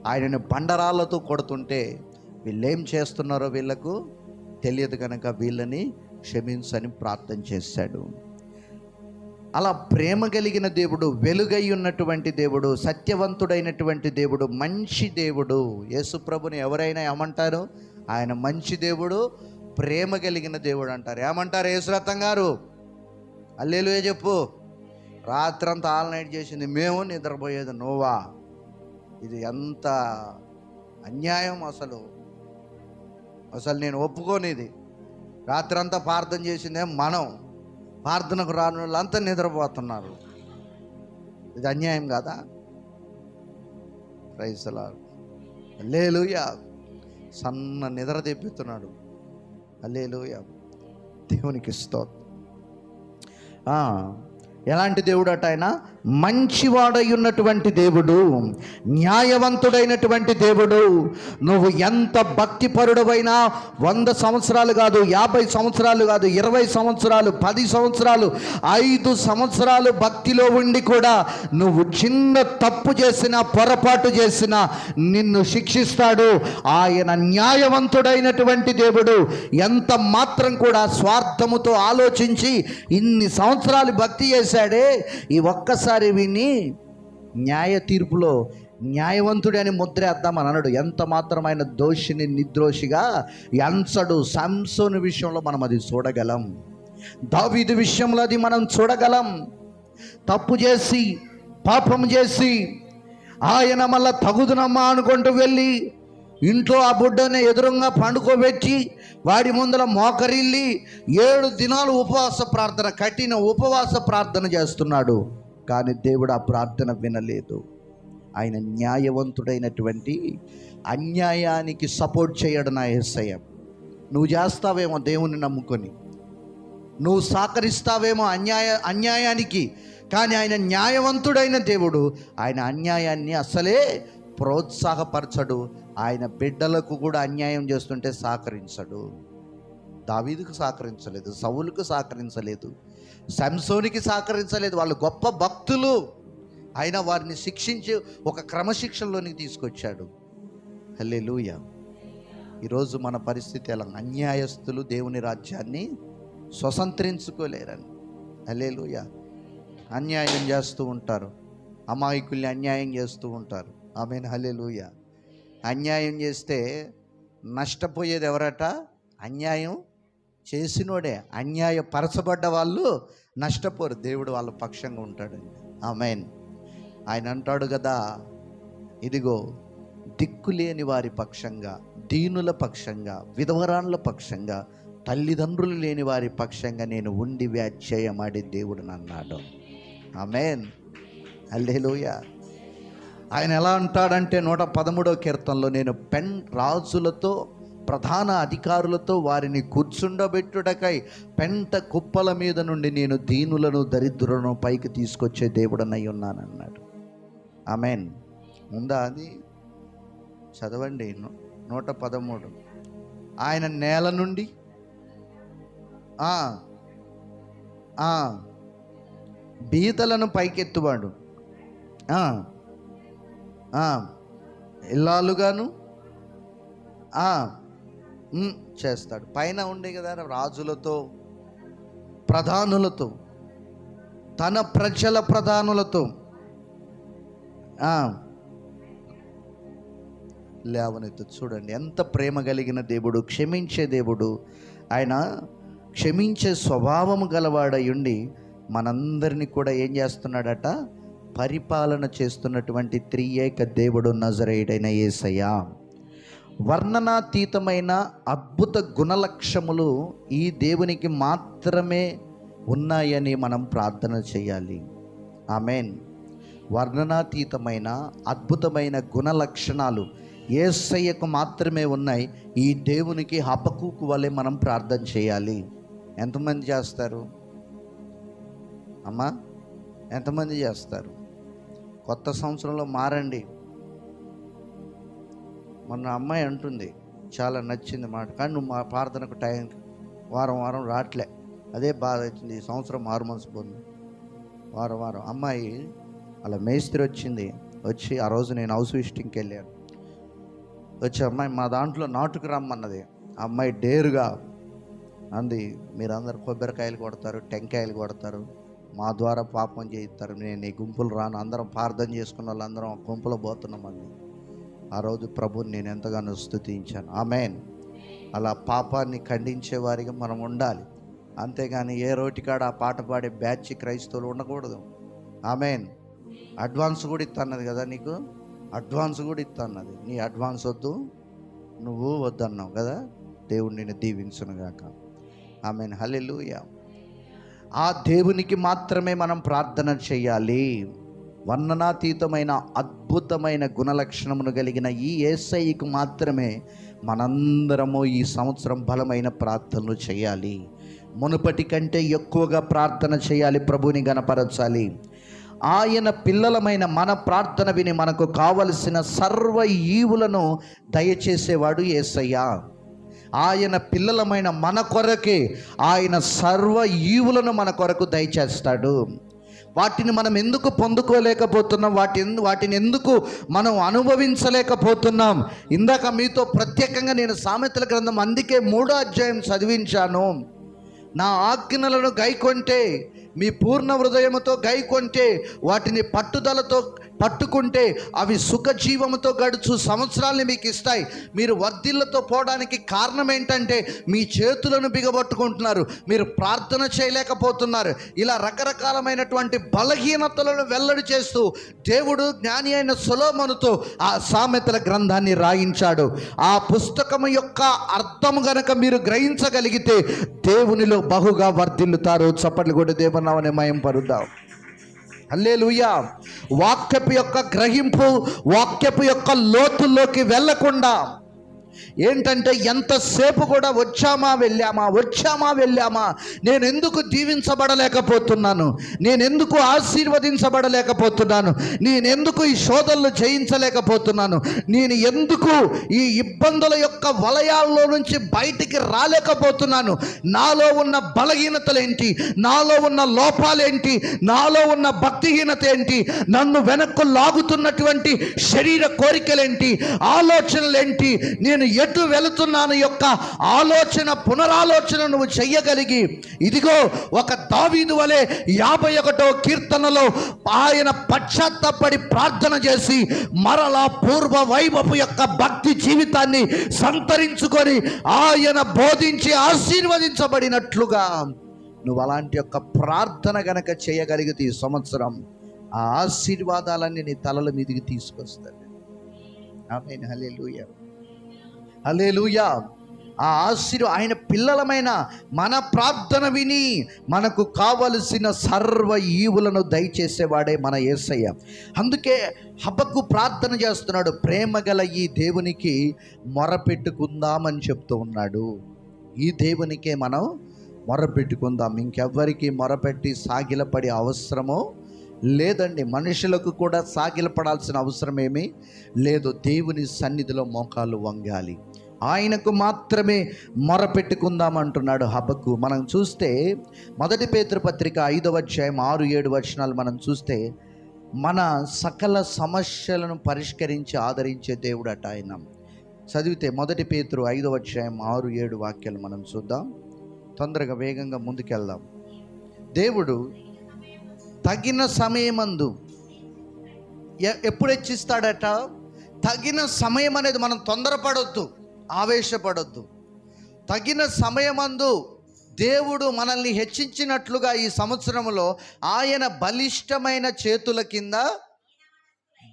ఆయనని బండరాళ్ళతో కొడుతుంటే వీళ్ళేం చేస్తున్నారో వీళ్ళకు తెలియదు కనుక వీళ్ళని క్షమించని ప్రార్థన చేశాడు. అలా ప్రేమ కలిగిన దేవుడు, వెలుగై ఉన్నటువంటి దేవుడు, సత్యవంతుడైనటువంటి దేవుడు, మంచి దేవుడు. యేసు ప్రభుని ఎవరైనా ఏమంటారు? ఆయన మంచి దేవుడు, ప్రేమ కలిగిన దేవుడు అంటారు. ఏమంటారు యేసురత్నం గారు? హల్లెలూయా చెప్పు. రాత్రంతా ఆల్ నైట్ చేసింది మేము, నిద్రపోయేది నువ్వా? ఇది ఎంత అన్యాయం అసలు. నేను ఒప్పుకోనిది. రాత్రంతా ప్రార్థన చేసిందే మనం, ప్రార్థనకు రాని వాళ్ళంతా నిద్రపోతున్నారు. ఇది అన్యాయం కాదా? Praise the Lord. హల్లెలూయా. సన్న నిద్ర తెప్పిస్తున్నాడు. హల్లెలూయా, దేవునికి స్తోత్రం. ఎలాంటి దేవుడు అట ఆయన? మంచివాడై ఉన్నటువంటి దేవుడు, న్యాయవంతుడైనటువంటి దేవుడు. నువ్వు ఎంత భక్తిపరుడవైనా 100 సంవత్సరాలు కాదు, 50 సంవత్సరాలు కాదు, 20 సంవత్సరాలు, 10 సంవత్సరాలు, 5 సంవత్సరాలు భక్తిలో ఉండి కూడా నువ్వు చిన్న తప్పు చేసినా, పొరపాటు చేసినా నిన్ను శిక్షిస్తాడు. ఆయన న్యాయవంతుడైనటువంటి దేవుడు. ఎంత మాత్రం కూడా స్వార్థముతో ఆలోచించి ఇన్ని సంవత్సరాలు భక్తి చేశాడే, ఈ ఒక్కసారి విని న్యాయ తీర్పులో న్యాయవంతుడి అని ముద్ర వేద్దామని అన్నాడు. ఎంత మాత్రం ఆయన దోషిని నిర్దోషిగా ఎంచడు. సంసోను విషయంలో మనం అది చూడగలం, దావీదు విషయంలో అది మనం చూడగలం. తప్పు చేసి, పాపం చేసి ఆయన మళ్ళా తగుదునమ్మా అనుకుంటూ వెళ్ళి ఇంట్లో ఆ బుడ్డని ఎదురుగా పండుకోబెట్టి వాడి ముందర మోకరిల్లి 7 దినాలు ఉపవాస ప్రార్థన, కఠిన ఉపవాస ప్రార్థన చేస్తున్నాడు. కానీ దేవుడు ఆ ప్రార్థన వినలేదు. ఆయన న్యాయవంతుడైనటువంటి, అన్యాయానికి సపోర్ట్ చేయడు నా యేసయ్య. నువ్వు చేస్తావేమో దేవుని నమ్ముకొని, నువ్వు సహకరిస్తావేమో అన్యాయానికి, కానీ ఆయన న్యాయవంతుడైన దేవుడు. ఆయన అన్యాయాన్ని అసలే ప్రోత్సాహపరచడు. ఆయన బిడ్డలకు కూడా అన్యాయం చేస్తుంటే సహకరించడు. దావీదుకు సహకరించలేదు, సౌలుకు సహకరించలేదు, సంసోనికి సహకరించలేదు. వాళ్ళు గొప్ప భక్తులు, అయినా వారిని శిక్షించి ఒక క్రమశిక్షణలోనికి తీసుకొచ్చాడు. హల్లెలూయా. ఈరోజు మన పరిస్థితి ఎలా? అన్యాయస్తులు దేవుని రాజ్యాన్ని స్వతంత్రించుకోలేరని. హల్లెలూయా. అన్యాయం చేస్తూ ఉంటారు, అమాయకుల్ని అన్యాయం చేస్తూ ఉంటారు. ఆమేన్. హల్లెలూయా. అన్యాయం చేస్తే నష్టపోయేది ఎవరట? అన్యాయం చేసినోడే. అన్యాయపరచబడ్డ వాళ్ళు నష్టపోరు, దేవుడు వాళ్ళ పక్షంగా ఉంటాడండి. ఆమేన్. ఆయన అంటాడు కదా, ఇదిగో దిక్కులేని వారి పక్షంగా, దీనుల పక్షంగా, విధవరాన్ల పక్షంగా, తల్లిదండ్రులు లేని వారి పక్షంగా నేను ఉండి వ్యాజ్యమాడే దేవుడు అన్నాడు. ఆమేన్. హల్లెలూయా. ఆయన ఎలా అంటాడంటే 113వ కీర్తనలో, నేను రాజులతో ప్రధాన అధికారులతో వారిని కూర్చుండబెట్టుటకై పెంట కుప్పల మీద నుండి నేను దీనులను దరిద్రులను పైకి తీసుకొచ్చే దేవుడనై ఉన్నానన్నాడు. ఆమేన్. ఉందా అది? చదవండి 113. ఆయన నేల నుండి బీదలను పైకెత్తువాడు, ఇల్లాలుగాను చేస్తాడు. పైన ఉండే కదా రాజులతో, ప్రధానులతో, తన ప్రజల ప్రధానులతో లేవనెత్తు. చూడండి ఎంత ప్రేమ కలిగిన దేవుడు, క్షమించే దేవుడు. ఆయన క్షమించే స్వభావము గలవాడై ఉండి మనందరినీ కూడా ఏం చేస్తున్నాడట? పరిపాలన చేస్తున్నటువంటి త్రియేక దేవుడు నజరేయుడైన యేసయ్య. వర్ణనాతీతమైన అద్భుత గుణలక్షములు ఈ దేవునికి మాత్రమే ఉన్నాయని మనం ప్రార్థన చేయాలి. ఆమేన్. వర్ణనాతీతమైన అద్భుతమైన గుణలక్షణాలు యేసయ్యకు మాత్రమే ఉన్నాయి. ఈ దేవునికి హబక్కూకు వలె మనం ప్రార్థన చేయాలి. ఎంతమంది చేస్తారు అమ్మా? ఎంతమంది చేస్తారు? కొత్త సంవత్సరంలో మారండి. మొన్న అమ్మాయి అంటుంది, చాలా నచ్చింది మాట, కానీ నువ్వు మా ప్రార్థనకు టైం వారం రావట్లే, అదే బాధ అవుతుంది. ఈ సంవత్సరం 6 months పోతుంది, వారం. అమ్మాయి అలా మేస్త్రి వచ్చి ఆ రోజు నేను హౌస్ విజిటింగ్కి వెళ్ళాను. వచ్చి అమ్మాయి మా దాంట్లో నాటుకు రమ్మన్నది. ఆ అమ్మాయి డేరుగా అంది, మీరందరూ కొబ్బరికాయలు కొడతారు, టెంకాయలు కొడతారు, మా ద్వారా పాపం చేయిస్తారు, నేను ఈ గుంపులు రాను, అందరం ప్రార్థన చేసుకున్న వాళ్ళందరం గుంపులో పోతున్నామండి. ఆ రోజు ప్రభుని నేను ఎంతగానో స్తుతించాను. ఆమేన్. అలా పాపాన్ని ఖండించే వారిగా మనం ఉండాలి. అంతేగాని ఏ రోటికాడ ఆ పాట పాడే బ్యాచ్ క్రైస్తవులు ఉండకూడదు. ఆమేన్. అడ్వాన్స్ కూడా ఇస్తున్నది కదా నీకు, అడ్వాన్స్ కూడా ఇస్తున్నది. నీ అడ్వాన్స్ వద్దు, నువ్వు వద్దన్నావు కదా. దేవుడు నిన్ను దీవించునుగాక. ఆమేన్. హల్లెలూయా. ఆ దేవునికి మాత్రమే మనం ప్రార్థన చేయాలి. వర్ణనాతీతమైన అద్భుతమైన గుణలక్షణమును కలిగిన ఈ యేసయ్యకు మాత్రమే మనందరము ఈ సంవత్సరం బలమైన ప్రార్థనలు చేయాలి. మునుపటి కంటే ఎక్కువగా ప్రార్థన చేయాలి, ప్రభుని గణపరచాలి. ఆయన పిల్లలమైన మన ప్రార్థన విని మనకు కావలసిన సర్వ ఈవులను దయచేసేవాడు యేసయ్య. ఆయన పిల్లలమైన మన కొరకే ఆయన సర్వ ఈవులను మన కొరకు దయచేస్తాడు. వాటిని మనం ఎందుకు పొందుకోలేకపోతున్నాం? వాటిని ఎందుకు మనం అనుభవించలేకపోతున్నాం? ఇందాక మీతో ప్రత్యేకంగా నేను సామెతల గ్రంథం అందుకే 3వ అధ్యాయం చదివించాను. నా ఆజ్ఞలను గైకొంటే, మీ పూర్ణ హృదయముతో గైకొంటే, వాటిని పట్టుదలతో పట్టుకుంటే అవి సుఖజీవముతో గడుచు సంవత్సరాల్ని మీకు ఇస్తాయి. మీరు వర్ధిల్లతో పోవడానికి కారణం ఏంటంటే మీ చేతులను బిగబట్టుకుంటున్నారు, మీరు ప్రార్థన చేయలేకపోతున్నారు. ఇలా రకరకాలమైనటువంటి బలహీనతలను వెల్లడి చేస్తూ దేవుడు జ్ఞాని అయిన సొలొమోనుతో ఆ సామెతల గ్రంథాన్ని రాయించాడు. ఆ పుస్తకము యొక్క అర్థము గనక మీరు గ్రహించగలిగితే దేవునిలో బహుగా వర్ధిల్లుతారు. చప్పట్లు కూడా దేవునామమున మహిమ పరుద్దాం. హల్లెలూయా. వాక్యపు యొక్క గ్రహింపు, వాక్యపు యొక్క లోతుల్లోకి వెళ్ళకుండా ఏంటంటే ఎంతసేపు కూడా వచ్చామా వెళ్ళామా, నేను ఎందుకు దీవించబడలేకపోతున్నాను, నేను ఎందుకు ఆశీర్వదించబడలేకపోతున్నాను, నేను ఎందుకు ఈ శోధనలు జయించలేకపోతున్నాను, నేను ఎందుకు ఈ ఇబ్బందుల యొక్క వలయాల్లో నుంచి బయటికి రాలేకపోతున్నాను, నాలో ఉన్న బలహీనతలేంటి, నాలో ఉన్న లోపాలేంటి, నాలో ఉన్న భక్తిహీనత ఏంటి, నన్ను వెనక్కు లాగుతున్నటువంటి శరీర కోరికలేంటి, ఆలోచనలేంటి, నేను ఎటు వెళుతున్నాను యొక్క పునరాలోచన నువ్వు చెయ్యగలిగి, ఇదిగో ఒక దావీదు వలె 51వ కీర్తనలో ఆయన పశ్చాత్తాపడి ప్రార్థన చేసి మరలా పూర్వ వైభవ యొక్క భక్తి జీవితాన్ని సంతరించుకొని ఆయన బోధించి ఆశీర్వదించబడినట్లుగా నువ్వు అలాంటి యొక్క ప్రార్థన గనక చేయగలిగితే ఈ సంవత్సరం ఆ ఆశీర్వాదాలన్నీ నీ తలల మీదికి తీసుకొస్తాడు. ఆమేన్. హల్లెలూయా, హల్లెలూయా. ఆ ఆయన పిల్లలమైన మన ప్రార్థన విని మనకు కావలసిన సర్వ ఈవులను దయచేసేవాడే మన యేసయ్య. అందుకే హబక్కు ప్రార్థన చేస్తున్నాడు, ప్రేమ గల ఈ దేవునికి మొరపెట్టుకుందామని చెప్తూ ఉన్నాడు. ఈ దేవునికే మనం మొరపెట్టుకుందాం, ఇంకెవ్వరికి మొరపెట్టి సాగిలపడే అవసరమో లేదండి. మనుషులకు కూడా సాగిలపడాల్సిన అవసరం ఏమీ లేదు. దేవుని సన్నిధిలో మోకాలు వంగాలి, ఆయనకు మాత్రమే మొరపెట్టుకుందాం అంటున్నాడు హబక్కు. మనం చూస్తే 1 పేతురు పత్రిక 5వ అధ్యాయం 6-7 వచనాలు మనం చూస్తే మన సకల సమస్యలను పరిష్కరించి ఆదరించే దేవుడు అట ఆయన. చదివితే 1 పేతురు 5వ అధ్యాయం 6-7 వాక్యాలు మనం చూద్దాం. తొందరగా వేగంగా ముందుకెళ్దాం. దేవుడు తగిన సమయమందు ఎప్పుడు హెచ్చిస్తాడట? తగిన సమయం అనేది మనం తొందరపడొద్దు, ఆవేశపడొద్దు. తగిన సమయమందు దేవుడు మనల్ని హెచ్చించినట్లుగా ఈ సంవత్సరంలో ఆయన బలిష్టమైన చేతుల కింద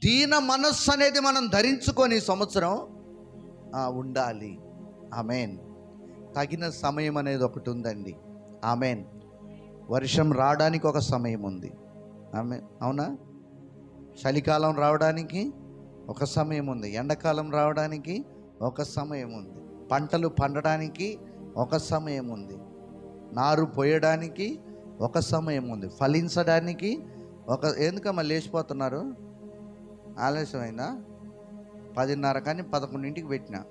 దీన మనస్సు అనేది మనం ధరించుకొని సంవత్సరం ఉండాలి. ఆమేన్. తగిన సమయం అనేది ఒకటి ఉందండి. ఆమేన్. వర్షం రావడానికి ఒక సమయం ఉంది. ఆమేన్. అవునా? చలికాలం రావడానికి ఒక సమయం ఉంది, ఎండాకాలం రావడానికి ఒక సమయం ఉంది, పంటలు పండడానికి ఒక సమయం ఉంది, నారు పోయడానికి ఒక సమయం ఉంది, ఫలించడానికి ఎందుకమ్మా లేచిపోతున్నారు? ఆలస్యమైందా? 10:30 కానీ 11ంటికి పెట్టినా,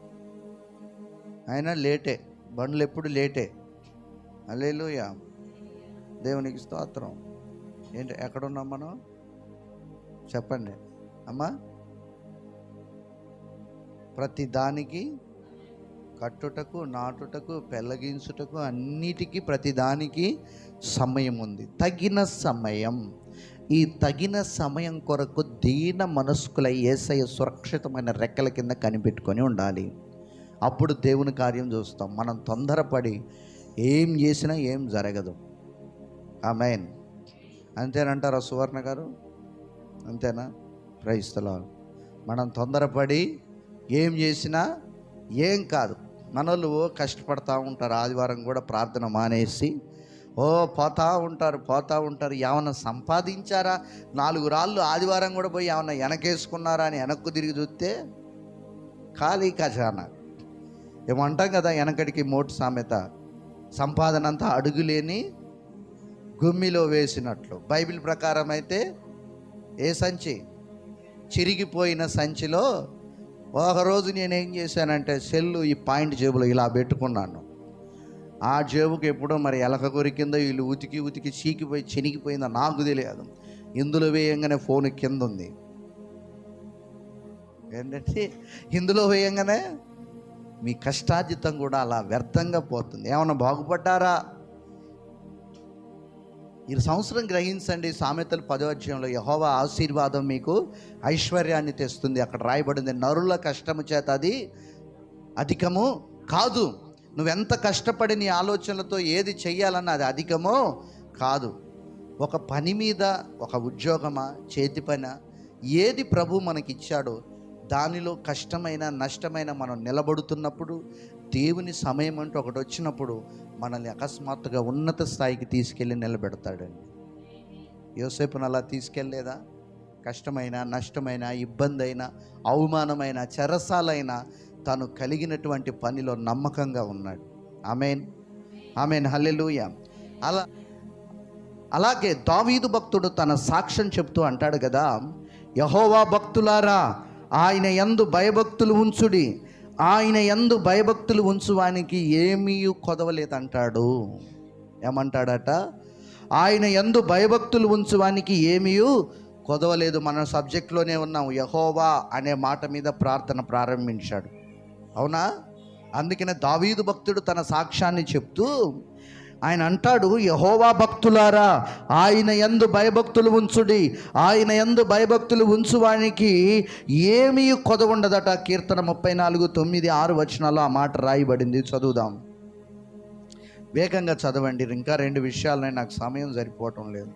అయినా లేటే. బండ్లు ఎప్పుడు లేటే. హల్లెలూయా, దేవునికి స్తోత్రం. ఏంటి, ఎక్కడున్నాం మనం? చెప్పండి అమ్మా. ప్రతి దానికి కట్టుటకు, నాటుటకు, పెళ్ళగించుటకు, అన్నిటికీ ప్రతిదానికి సమయం ఉంది, తగిన సమయం. ఈ తగిన సమయం కొరకు దీన మనస్కుల యేసయ్య సురక్షితమైన రెక్కల కింద కనిపెట్టుకొని ఉండాలి. అప్పుడు దేవుని కార్యం చూస్తాం. మనం తొందరపడి ఏం చేసినా ఏం జరగదు. ఆమేన్. అంతేనంటారా సువర్ణ గారు? అంతేనా? Praise the lord. మనం తొందరపడి ఏం చేసినా ఏం కాదు. మనోళ్ళు కష్టపడతా ఉంటారు, ఆదివారం కూడా ప్రార్థన మానేసి పోతా ఉంటారు. ఏమన్నా సంపాదించారా? 4 రాళ్ళు ఆదివారం కూడా పోయి ఏమన్నా వెనకేసుకున్నారా అని వెనక్కు తిరిగి చూస్తే ఖాళీ ఖజానా. ఏమంటాం కదా, వెనకడికి మోటు సామెత, సంపాదన అంతా అడుగులేని గుమ్మిలో వేసినట్లు. బైబిల్ ప్రకారం అయితే ఏ సంచి? చిరిగిపోయిన సంచిలో ఒకరోజు నేనేం చేశానంటే సెల్లు ఈ పాయింట్ జేబులో ఇలా పెట్టుకున్నాను. ఆ జేబుకి ఎప్పుడో మరి ఎలక కొరికిందో వీళ్ళు ఉతికి చీకిపోయి చినిగిపోయిందో నాకు తెలియదు. ఇందులో వేయంగానే ఫోన్ కింద ఉంది. ఏంటంటే ఇందులో వేయంగానే మీ కష్టార్జితం కూడా అలా వ్యర్థంగా పోతుంది. ఏమన్నా బాగుపడ్డారా? ఈ సంవత్సరం గ్రహించండి. సామెతలు 10వ అధ్యాయంలో యెహోవా ఆశీర్వాదం మీకు ఐశ్వర్యాన్ని తెస్తుంది. అక్కడ రాయబడింది, నరుల కష్టము చేత అది అధికము కాదు. నువ్వెంత కష్టపడి నీ ఆలోచనలతో ఏది చెయ్యాలన్నా అది అధికమో కాదు. ఒక పని మీద, ఒక ఉద్యోగమా, చేతి పని, ఏది ప్రభు మనకిచ్చాడో దానిలో కష్టమైన నష్టమైన మనం నిలబడుతున్నప్పుడు, దేవుని సమయం అంటూ ఒకటి వచ్చినప్పుడు మనల్ని అకస్మాత్తుగా ఉన్నత స్థాయికి తీసుకెళ్ళి నిలబెడతాడండి. యోసేపును అలా తీసుకెళ్ళలేదా? కష్టమైన, నష్టమైన, ఇబ్బంది అయినా, అవమానమైన, చెరసాలైన తను కలిగినటువంటి పనిలో నమ్మకంగా ఉన్నాడు. ఆమేన్, ఆమేన్, హల్లెలూయా. అలాగే దావీదు భక్తుడు తన సాక్ష్యం చెప్తూ అంటాడు కదా, యెహోవా భక్తులారా ఆయన యందు భయభక్తులు ఉంచుడి, ఆయన యందు భయభక్తులు ఉంచువానికి ఏమీ కొదవలేదంటాడు. ఏమంటాడట? ఆయన యందు భయభక్తులు ఉంచువానికి ఏమీ కొదవలేదు. మన సబ్జెక్ట్లోనే ఉన్నాం. యెహోవా అనే మాట మీద ప్రార్థన ప్రారంభించాడు, అవునా? అందుకనే దావీదు భక్తుడు తన సాక్ష్యాన్ని చెప్తూ ఆయన అంటాడు, యెహోవా భక్తులారా ఆయన యందు భయభక్తులు ఉంచుడి, ఆయన యందు భయభక్తులు ఉంచువానికి ఏమీ కొదవ ఉండదట. కీర్తన 34:9-6 ఆ మాట రాయబడింది. చదువుదాం, వేగంగా చదవండి. ఇంకా 2 విషయాలనే, నాకు సమయం సరిపోవటం లేదు.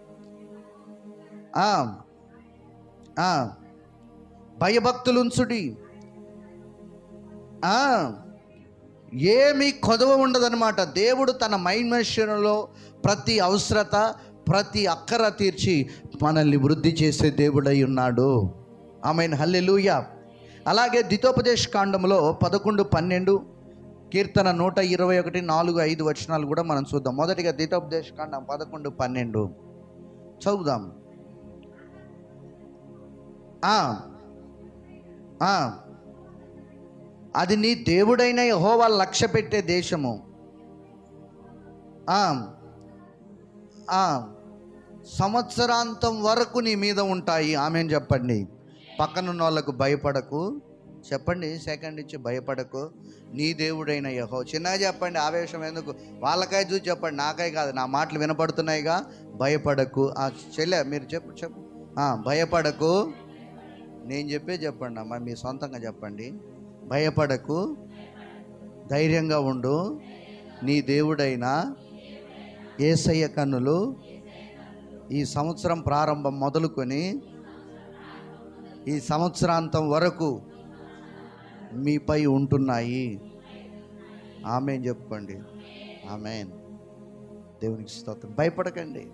భయభక్తులు ఉంచుడి, ఏమీ కొదవ ఉండదన్నమాట. దేవుడు తన మైమర్శనలో ప్రతి అవసరత, ప్రతి అక్కర తీర్చి మనల్ని వృద్ధి చేసే దేవుడై ఉన్నాడు. ఆమేన్, హల్లెలూయా. అలాగే ద్వితోపదేశ కాండంలో 11-12, కీర్తన 121, 4, 5 వచనాలు కూడా మనం చూద్దాం. మొదటిగా ద్వితోపదేశ కాండం 11-12 చదువుదాం. అది నీ దేవుడైన యెహోవా లక్ష్య పెట్టే దేశము. సంవత్సరాంతం వరకు నీ మీద ఉంటాయి. ఆమేన్ చెప్పండి. పక్కనున్న వాళ్ళకు భయపడకు చెప్పండి. సెకండ్ ఇచ్చి భయపడకు, నీ దేవుడైన యెహోవా. చిన్నగా చెప్పండి, ఆవేశం ఎందుకు? వాళ్ళకై చూసి చెప్పండి, నాకై కాదు. నా మాటలు వినపడుతున్నాయిగా. భయపడకు. చెల్లె మీరు చెప్పు. భయపడకు. నేను చెప్పండి అమ్మా, మీ సొంతంగా చెప్పండి. భయపడకు, ధైర్యంగా ఉండు, నీ దేవుడైన యేసయ్య కన్నులు ఈ సంవత్సరం ప్రారంభం మొదలుకొని ఈ సంవత్సరాంతం వరకు మీపై ఉంటున్నాయి. ఆమేన్ చెప్పండి. ఆమేన్, దేవునికి స్తోత్రం. భయపడకండి.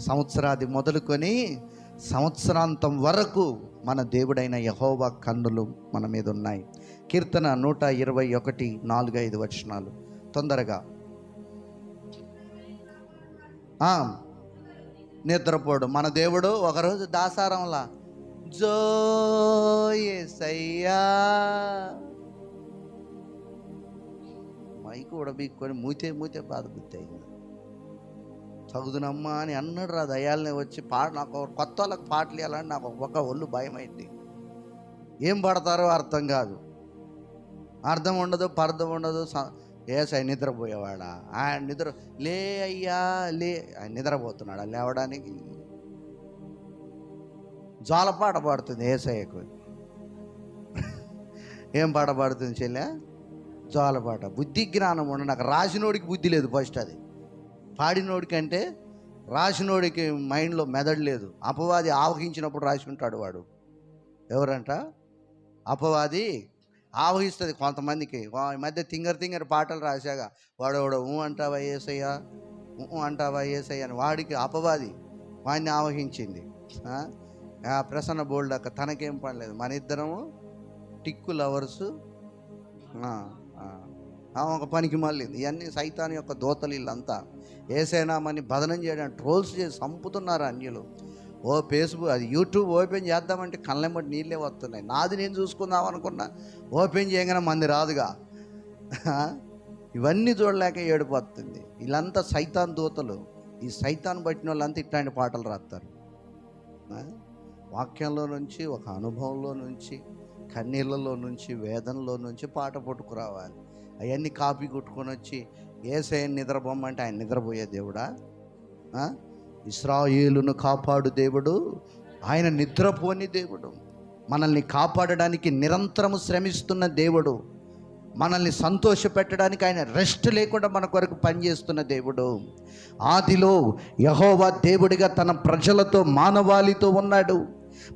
సంవత్సరాది మొదలుకొని సంవత్సరాంతం వరకు మన దేవుడైన యెహోవా కన్నులు మన మీద ఉన్నాయి. కీర్తన 121, 4, 5 వచనాలు తొందరగా. నిద్రపోడు మన దేవుడు. ఒకరోజు దాసారంలా జో యేసయ్యా మైకు ఉడబీక్కొని మూతే బాధబుద్ది చదువునమ్మా అని అన్నాడు రా. దయాలనే వచ్చి నాకు కొత్త వాళ్ళకి పాటలు ఇవ్వాలని నాకు ఒక ఒళ్ళు భయం అయింది. ఏం పడతారో అర్థం కాదు, అర్థం ఉండదు, పర్థం ఉండదు. ఏసై నిద్రపోయేవాడా? ఆయన లే అయ్యా లే, ఆయన నిద్రపోతున్నాడా? లేవడానికి జోలపాట పాడుతుంది ఏసయ్యకు. ఏం పాట పాడుతుంది చెల్లె? జోలపాట. బుద్ధి జ్ఞానం ఉండ. నాకు రాసినోడికి బుద్ధి లేదు ఫస్ట్. అది పాడినోడికంటే రాసినోడికి మైండ్లో మెదడు లేదు. అపవాది ఆవహించినప్పుడు రాసి ఉంటాడు వాడు. ఎవరంట? అపవాది ఆవహిస్తుంది కొంతమందికి. ఈ మధ్య తింగర్ పాటలు రాశాగా వాడు అంటావా ఏసయ్యా, అంటావా ఏసయ్యా అని వాడికి అపవాది వాడిని ఆవహించింది. ప్రసన్న బోల్డ్ అక్క తనకేం పడలేదు. మన ఇద్దరము టిక్కు లవర్సు, ఒక పనికి మళ్ళీ. ఇవన్నీ సైతాన్ యొక్క దోతలు. వీళ్ళంతా ఏసైనామని బదనం చేయడానికి ట్రోల్స్ చేసి చంపుతున్నారు అన్యులు. ఫేస్బుక్, అది యూట్యూబ్ ఓపెన్ చేద్దామంటే కళ్ళెమ్మటి నీళ్ళే వస్తున్నాయి. నాది నేను చూసుకుందాం అనుకున్నా, ఓపెన్ చేయగానే మంది రాదుగా. ఇవన్నీ చూడలేక ఏడిపోతుంది. వీళ్ళంతా సైతాన్ దూతలు. ఈ సైతాన్ పట్టిన వాళ్ళంతా ఇట్లాంటి పాటలు రాస్తారు. వాక్యంలో నుంచి, ఒక అనుభవంలో నుంచి, కన్నీళ్ళలో నుంచి, వేదనలో నుంచి పాట పట్టుకురావాలి. అవన్నీ కాపీ కొట్టుకొని వచ్చి యేసయ్యని నిద్రపోమంటే ఆయన నిద్రపోయే దేవుడా? ఇశ్రాయేలును కాపాడు దేవుడు, ఆయన నిద్రపోని దేవుడు. మనల్ని కాపాడడానికి నిరంతరము శ్రమిస్తున్న దేవుడు. మనల్ని సంతోషపెట్టడానికి ఆయన రెస్ట్ లేకుండా మన కొరకు పనిచేస్తున్న దేవుడు. ఆదిలో యెహోవా దేవుడిగా తన ప్రజలతో, మానవాళితో ఉన్నాడు.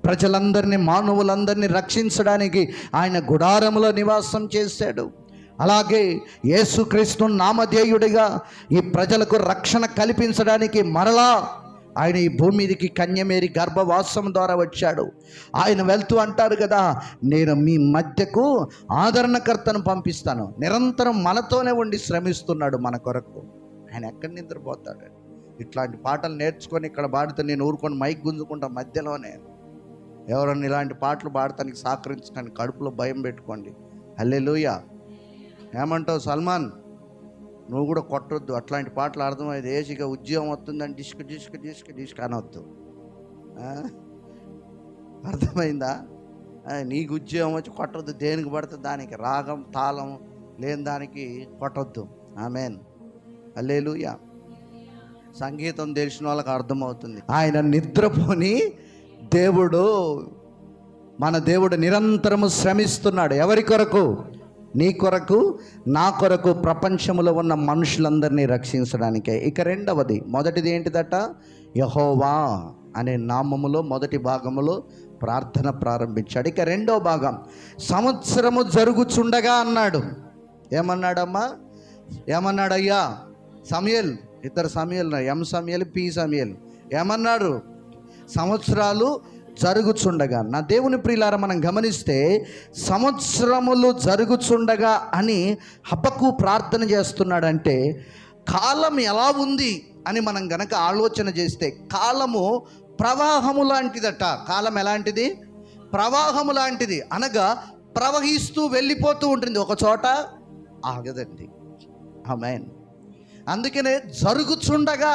ప్రజలందరినీ, మానవులందరినీ రక్షించడానికి ఆయన గుడారములో నివాసం చేశాడు. అలాగే యేసుక్రీస్తు నామధేయుడిగా ఈ ప్రజలకు రక్షణ కల్పించడానికి మరలా ఆయన ఈ భూమి మీదకి కన్యమేరి గర్భవాసం ద్వారా వచ్చాడు. ఆయన వెళ్తూ అంటారు కదా, నేను మీ మధ్యకు ఆదరణకర్తను పంపిస్తాను. నిరంతరం మనతోనే ఉండి శ్రమిస్తున్నాడు మన కొరకు. ఆయన ఎక్కడి నిద్రపోతాడు? ఇట్లాంటి పాటలు నేర్చుకొని ఇక్కడ పాడితే నేను ఊరుకొని మైక్ గుంజుకుంటా మధ్యలోనే. ఎవరన్నా ఇలాంటి పాటలు పాడటానికి సహకరించడానికి కడుపులో భయం పెట్టుకోండి. హల్లెలూయా. ఏమంటావు సల్మాన్? నువ్వు కూడా కొట్టొద్దు. అట్లాంటి పాటలు అర్థమైంది. ఏసిగా ఉద్యోగం వస్తుందని డిస్క్ డిస్క్ డిస్క్ డిస్క్ అనవద్దు. అర్థమైందా? నీకు ఉద్యోగం వచ్చి కొట్టొద్దు. దేనికి పడుతుంది దానికి, రాగం తాళం లేని దానికి కొట్టొద్దు. ఆమేన్. హల్లెలూయా. సంగీతం తెలిసిన వాళ్ళకి అర్థమవుతుంది. ఆయన నిద్రపోని దేవుడు, మన దేవుడు నిరంతరము శ్రమిస్తున్నాడు. ఎవరి కొరకు? నీ కొరకు, నా కొరకు, ప్రపంచంలో ఉన్న మనుషులందరినీ రక్షించడానికే. ఇక రెండవది, మొదటిది ఏంటిదట? యెహోవా అనే నామములో మొదటి భాగములో ప్రార్థన ప్రారంభించాడు. ఇక రెండో భాగం, సంవత్సరము జరుగుచుండగా అన్నాడు. ఏమన్నాడమ్మా? ఏమన్నాడయ్యా? సమూయేల్, ఇద్దరు సమూయేల్, ఎం సమూయేల్, పి సమూయేల్. ఏమన్నాడు? సంవత్సరాలు జరుగుచుండగా. నా దేవుని ప్రియులారా, మనం గమనిస్తే సంవత్సరములు జరుగుచుండగా అని హబక్కు ప్రార్థన చేస్తున్నాడంటే కాలం ఎలా ఉంది అని మనం గనక ఆలోచన చేస్తే, కాలము ప్రవాహము లాంటిదట. కాలం ఎలాంటిది? ప్రవాహము లాంటిది. అనగా ప్రవహిస్తూ వెళ్ళిపోతూ ఉంటుంది, ఒక చోట ఆగదండి. ఆమేన్. అందుకనే జరుగుచుండగా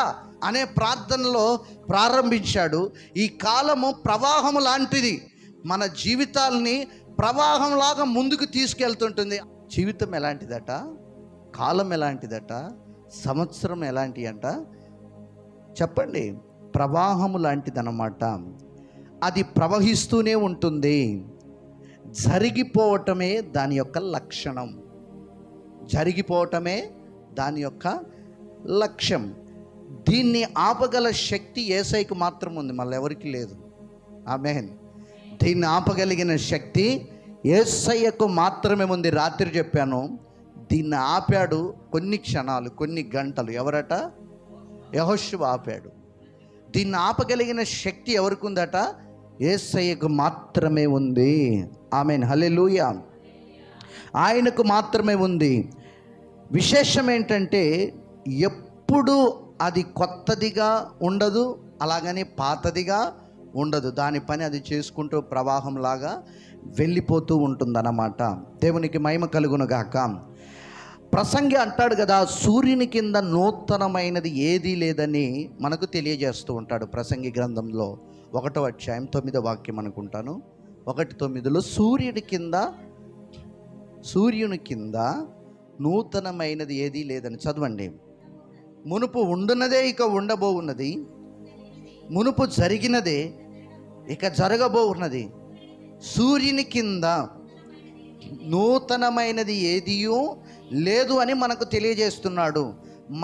అనే ప్రార్థనలో ప్రారంభించాడు. ఈ కాలము ప్రవాహము లాంటిది, మన జీవితాల్ని ప్రవాహంలాగా ముందుకు తీసుకెళ్తుంటుంది. జీవితం ఎలాంటిదట? కాలం ఎలాంటిదట? సంవత్సరం ఎలాంటి అంట? చెప్పండి. ప్రవాహము లాంటిదన్నమాట. అది ప్రవహిస్తూనే ఉంటుంది. జరిగిపోవటమే దాని యొక్క లక్షణం. జరిగిపోవటమే దాని యొక్క లక్ష్యం. దీన్ని ఆపగల శక్తి యేసయ్యకు మాత్రం ఉంది, మళ్ళీ ఎవరికి లేదు. ఆమేన్. దీన్ని ఆపగలిగిన శక్తి యేసయ్యకు మాత్రమే ఉంది. రాత్రి చెప్పాను, దీన్ని ఆపాడు కొన్ని క్షణాలు, కొన్ని గంటలు. ఎవరట? యెహోషువ ఆపాడు. దీన్ని ఆపగలిగిన శక్తి ఎవరికి ఉందట? యేసయ్యకు మాత్రమే ఉంది. ఆమేన్. హల్లెలూయా. ఆయనకు మాత్రమే ఉంది. విశేషం ఏంటంటే ఎప్పుడు అది కొత్తదిగా ఉండదు, అలాగని పాతదిగా ఉండదు. దాని పని అది చేసుకుంటూ ప్రవాహంలాగా వెళ్ళిపోతూ ఉంటుందన్నమాట. దేవునికి మహిమ కలుగును గాక. ప్రసంగి అంటాడు కదా, సూర్యుని కింద నూతనమైనది ఏదీ లేదని మనకు తెలియజేస్తూ ఉంటాడు. ప్రసంగి గ్రంథంలో 1వ అధ్యాయం 9వ వాక్యం అనుకుంటాను. 1:9 సూర్యుని కింద నూతనమైనది ఏదీ లేదని. చదవండి. మునుపు ఉండున్నదే ఇక ఉండబోవున్నది, మునుపు జరిగినదే ఇక జరగబోవున్నది. సూర్యుని కింద నూతనమైనది ఏదియూ లేదు అని మనకు తెలియజేస్తున్నాడు.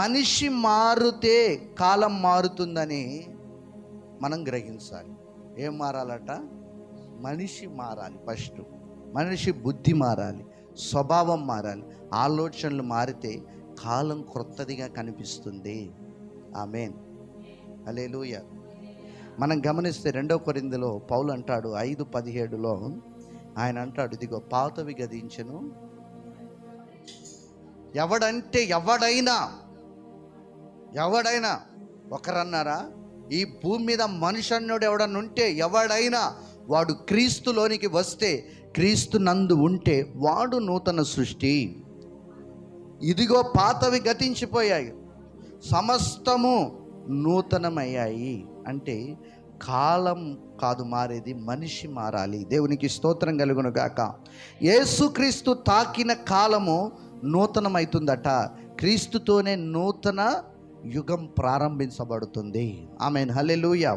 మనిషి మారితే కాలం మారుతుందని మనం గ్రహించాలి. ఏం మారాలట? మనిషి మారాలి. ఫస్ట్ మనిషి బుద్ధి మారాలి, స్వభావం మారాలి, ఆలోచనలు మారితే కాలం క్రొత్తదిగా కనిపిస్తుంది. ఆమేన్. హల్లెలూయా. మనం గమనిస్తే 2వ కొరింథీలో పౌలు అంటాడు 5:17లో ఆయన అంటాడు, ఇదిగో పాతవి గతించెను. ఎవడైనా ఒకరన్నారా? ఈ భూమి మీద మనిషి అన్నోడు ఎవడన్నా ఉంటే, ఎవడైనా వాడు క్రీస్తులోనికి వస్తే, క్రీస్తు నందు ఉంటే వాడు నూతన సృష్టి. ఇదిగో పాతవి గతించిపోయాయి, సమస్తము నూతనమయ్యాయి. అంటే కాలం కాదు మారేది, మనిషి మారాలి. దేవునికి స్తోత్రం కలుగును గాక. యేసుక్రీస్తు తాకిన కాలము నూతనమవుతుందట. క్రీస్తుతోనే నూతన యుగం ప్రారంభించబడుతుంది. ఆమేన్. హల్లెలూయా.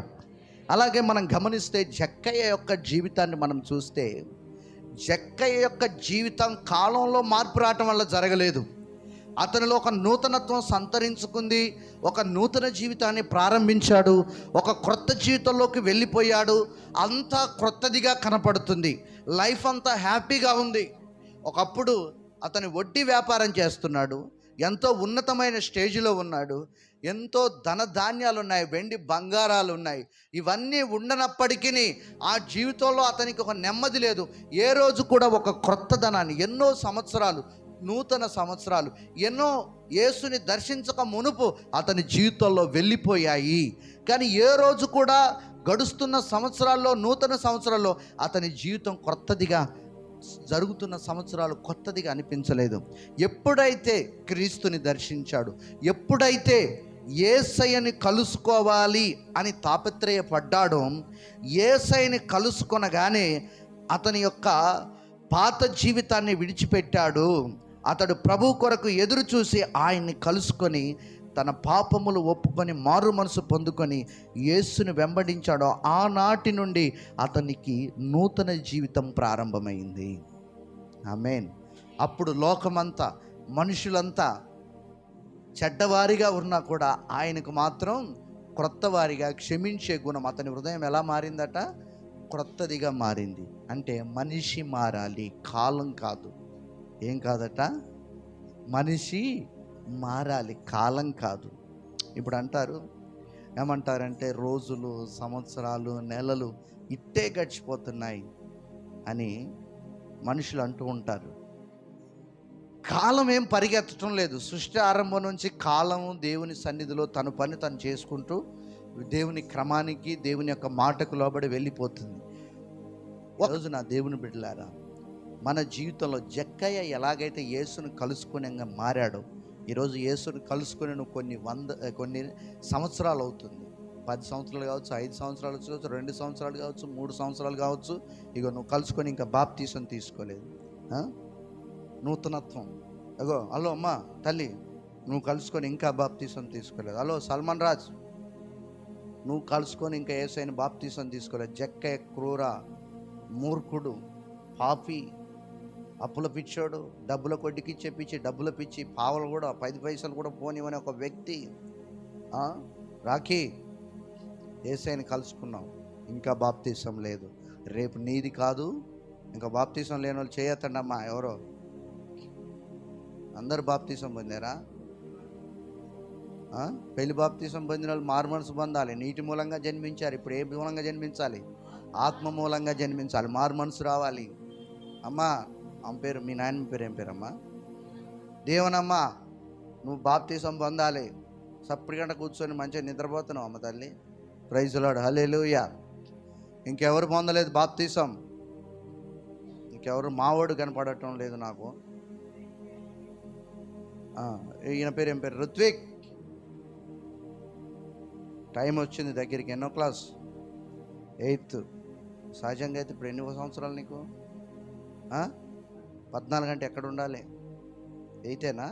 అలాగే మనం గమనిస్తే జక్కయ్య యొక్క జీవితాన్ని మనం చూస్తే, జక్కయ్య యొక్క జీవితం కాలంలో మార్పు రావటం వల్ల జరగలేదు. అతనిలో ఒక నూతనత్వం సంతరించుకుంది, ఒక నూతన జీవితాన్ని ప్రారంభించాడు, ఒక క్రొత్త జీవితంలోకి వెళ్ళిపోయాడు. అంతా క్రొత్తదిగా కనపడుతుంది, లైఫ్ అంతా హ్యాపీగా ఉంది. ఒకప్పుడు అతను వడ్డీ వ్యాపారం చేస్తున్నాడు, ఎంతో ఉన్నతమైన స్టేజ్లో ఉన్నాడు, ఎంతో ధనధాన్యాలు ఉన్నాయి, వెండి బంగారాలు ఉన్నాయి. ఇవన్నీ ఉండనప్పటికీ ఆ జీవితంలో అతనికి ఒక నెమ్మది లేదు. ఏ రోజు కూడా ఒక క్రొత్త ధనాన్ని, ఎన్నో సంవత్సరాలు, నూతన సంవత్సరాలు ఎన్నో యేసుని దర్శించక మునుపు అతని జీవితంలో వెళ్ళిపోయాయి. కానీ ఏ రోజు కూడా గడుస్తున్న సంవత్సరాల్లో, నూతన సంవత్సరాల్లో అతని జీవితం క్రొత్తదిగా, జరుగుతున్న సంవత్సరాలు కొత్తదిగా అనిపించలేదు. ఎప్పుడైతే క్రీస్తుని దర్శించాడు, ఎప్పుడైతే యేసయ్యని కలుసుకోవాలి అని తాపత్రయపడ్డాడో, యేసయ్యని కలుసుకొనగానే అతని యొక్క పాత జీవితాన్ని విడిచిపెట్టాడు. అతడు ప్రభు కొరకు ఎదురు చూసి ఆయన్ని కలుసుకొని తన పాపములు ఒప్పుకొని మారు మనసు పొందుకొని యేసుని వెంబడించాడో, ఆనాటి నుండి అతనికి నూతన జీవితం ప్రారంభమైంది. ఆమేన్. అప్పుడు లోకమంతా, మనుషులంతా చెడ్డవారిగా ఉన్నా కూడా ఆయనకు మాత్రం క్రొత్తవారిగా, క్షమించే గుణం, అతని హృదయం ఎలా మారిందట? క్రొత్తదిగా మారింది. అంటే మనిషి మారాలి, కాలం కాదు. ఏం కాదట? మనిషి మారాలి, కాలం కాదు. ఇప్పుడు అంటారు, ఏమంటారంటే రోజులు, సంవత్సరాలు, నెలలు ఇట్టే గడిచిపోతున్నాయి అని మనుషులు అంటూ ఉంటారు. కాలం ఏం పరిగెత్తడం లేదు. సృష్టి ఆరంభం నుంచి కాలం దేవుని సన్నిధిలో తన పని తను చేసుకుంటూ దేవుని క్రమానికి, దేవుని యొక్క మాటకు లోబడి వెళ్ళిపోతుంది. ఒకరోజు నా దేవుని బిడ్డలారా, మన జీవితంలో జక్కయ్య ఎలాగైతే యేసును కలుసుకుని మారాడో, ఈరోజు యేసును కలుసుకుని నువ్వు కొన్ని సంవత్సరాలు అవుతుంది. 10 సంవత్సరాలు కావచ్చు, 5 సంవత్సరాలు కావచ్చు, 2 సంవత్సరాలు కావచ్చు, 3 సంవత్సరాలు కావచ్చు. ఇగో నువ్వు కలుసుకొని ఇంకా బాప్తీసం తీసుకోలేదు. నూతనత్వం. అగో హలో అమ్మ తల్లి, నువ్వు కలుసుకొని ఇంకా బాప్తీసం తీసుకోలేదు. హలో సల్మాన్ రాజ్, నువ్వు కలుసుకొని ఇంకా యేసయ్యని బాప్తీసం తీసుకోలేదు. జక్కయ్య క్రూర, మూర్ఖుడు, పాపి, అప్పుల పిచ్చోడు, డబ్బుల కొడ్డికి చెప్పించి డబ్బుల పిచ్చి, పావలు కూడా 10 పైసలు కూడా పోనివని ఒక వ్యక్తి. రాఖీ, యేసయ్యని కలుసుకున్నావు, ఇంకా బాప్తీసం లేదు. రేపు నీది కాదు, ఇంకా బాప్తీసం లేని వాళ్ళు చేయొద్దండి అమ్మా. ఎవరో అందరు బాప్తీసం పొందారా? పెళ్లి బాప్తీసం పొందిన వాళ్ళు మారు మనసు పొందాలి. నీటి మూలంగా జన్మించారు. ఇప్పుడు ఏ మూలంగా జన్మించాలి? ఆత్మ మూలంగా జన్మించాలి. మారు మనసు రావాలి. అమ్మా, ఆమె పేరు, మీ నాయనమ్మ పేరు ఏం పేరమ్మా? దేవునమ్మా, నువ్వు బాప్తీసం పొందాలి. సప్పుడు గంట కూర్చొని మంచిగా నిద్రపోతున్నావు అమ్మ తల్లి. ప్రైజ్ లార్డ్, హల్లెలూయా. ఇంకెవరు పొందలేదు బాప్తీసం? ఇంకెవరు మావోడు కనపడటం లేదు నాకు. ఈయన పేరు ఏం పేరు? రుత్విక్. టైం వచ్చింది దగ్గరికి. ఎన్నో క్లాస్? 8th. సహజంగా అయితే ఇప్పుడు ఎన్ని సంవత్సరాలు నీకు? 14 గంట ఎక్కడ ఉండాలి? 8ఏనా?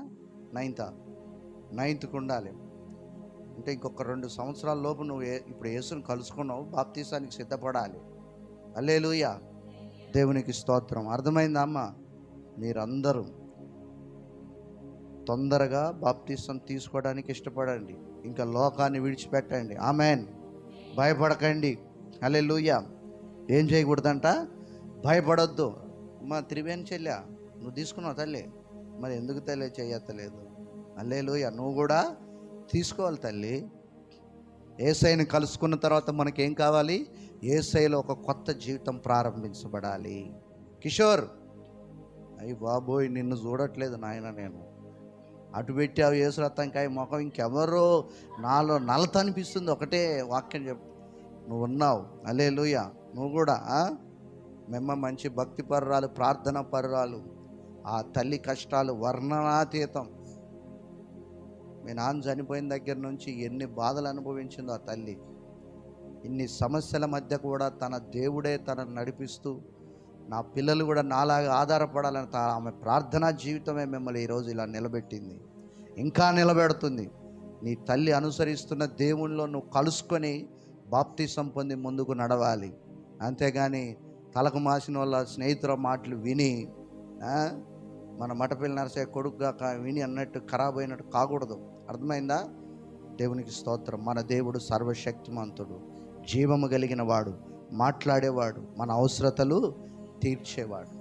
9th ఉండాలి. అంటే ఇంకొక 2 సంవత్సరాల లోపు నువ్వు ఇప్పుడు యేసుని కలుసుకున్నావు, బాప్తీసానికి సిద్ధపడాలి. హల్లెలూయా, దేవునికి స్తోత్రం. అర్థమైందా అమ్మ? మీరందరూ తొందరగా బాప్తీసం తీసుకోవడానికి ఇష్టపడండి. ఇంకా లోకాన్ని విడిచిపెట్టండి. ఆమెన్. భయపడకండి. హల్లెలూయా. ఏం చేయకూడదంట? భయపడొద్దు. మా త్రివేణి చెల్లె, నువ్వు తీసుకున్నావు తల్లి, మరి ఎందుకు తల్లి చేయత్తలేదు? హల్లెలూయా. నువ్వు కూడా తీసుకోవాలి తల్లి. యేసయ్యని కలుసుకున్న తర్వాత మనకేం కావాలి? యేసయ్యలో ఒక కొత్త జీవితం ప్రారంభించబడాలి. కిషోర్, అయ్యి బాబోయ్, నిన్ను చూడట్లేదు నాయన, నేను అటు పెట్టావు యేసు రత్తంకాయ ముఖం, ఇంకెవరో నాలో నలత అనిపిస్తుంది. ఒకటే వాక్యం చెప్పు, నువ్వు ఉన్నావు. హల్లెలూయా. నువ్వు కూడా మేమ్మ మంచి భక్తి పరురాలు, ప్రార్థన పరురాలు. ఆ తల్లి కష్టాలు వర్ణనాతీతం. మీ నాన్న చనిపోయిన దగ్గర నుంచి ఎన్ని బాధలు అనుభవించిందో ఆ తల్లి. ఇన్ని సమస్యల మధ్య కూడా తన దేవుడే తనను నడిపిస్తూ, నా పిల్లలు కూడా నాలాగా ఆధారపడాలని ఆమె ప్రార్థనా జీవితమే మిమ్మల్ని ఈరోజు ఇలా నిలబెట్టింది, ఇంకా నిలబెడుతుంది. నీ తల్లి అనుసరిస్తున్న దేవునిలో నువ్వు కలుసుకొని బాప్తీసం పొంది ముందుకు నడవాలి. అంతేగాని తలకు మాసిన వాళ్ళ స్నేహితుల మాటలు విని మన మటపిల్లి నరసే కొడుకుగా విని అన్నట్టు ఖరాబ్ అయినట్టు కాకూడదు. అర్థమైందా? దేవునికి స్తోత్రం. మన దేవుడు సర్వశక్తిమంతుడు, జీవము కలిగిన వాడు, మాట్లాడేవాడు, మన అవసరతలు తీర్చేవాడు.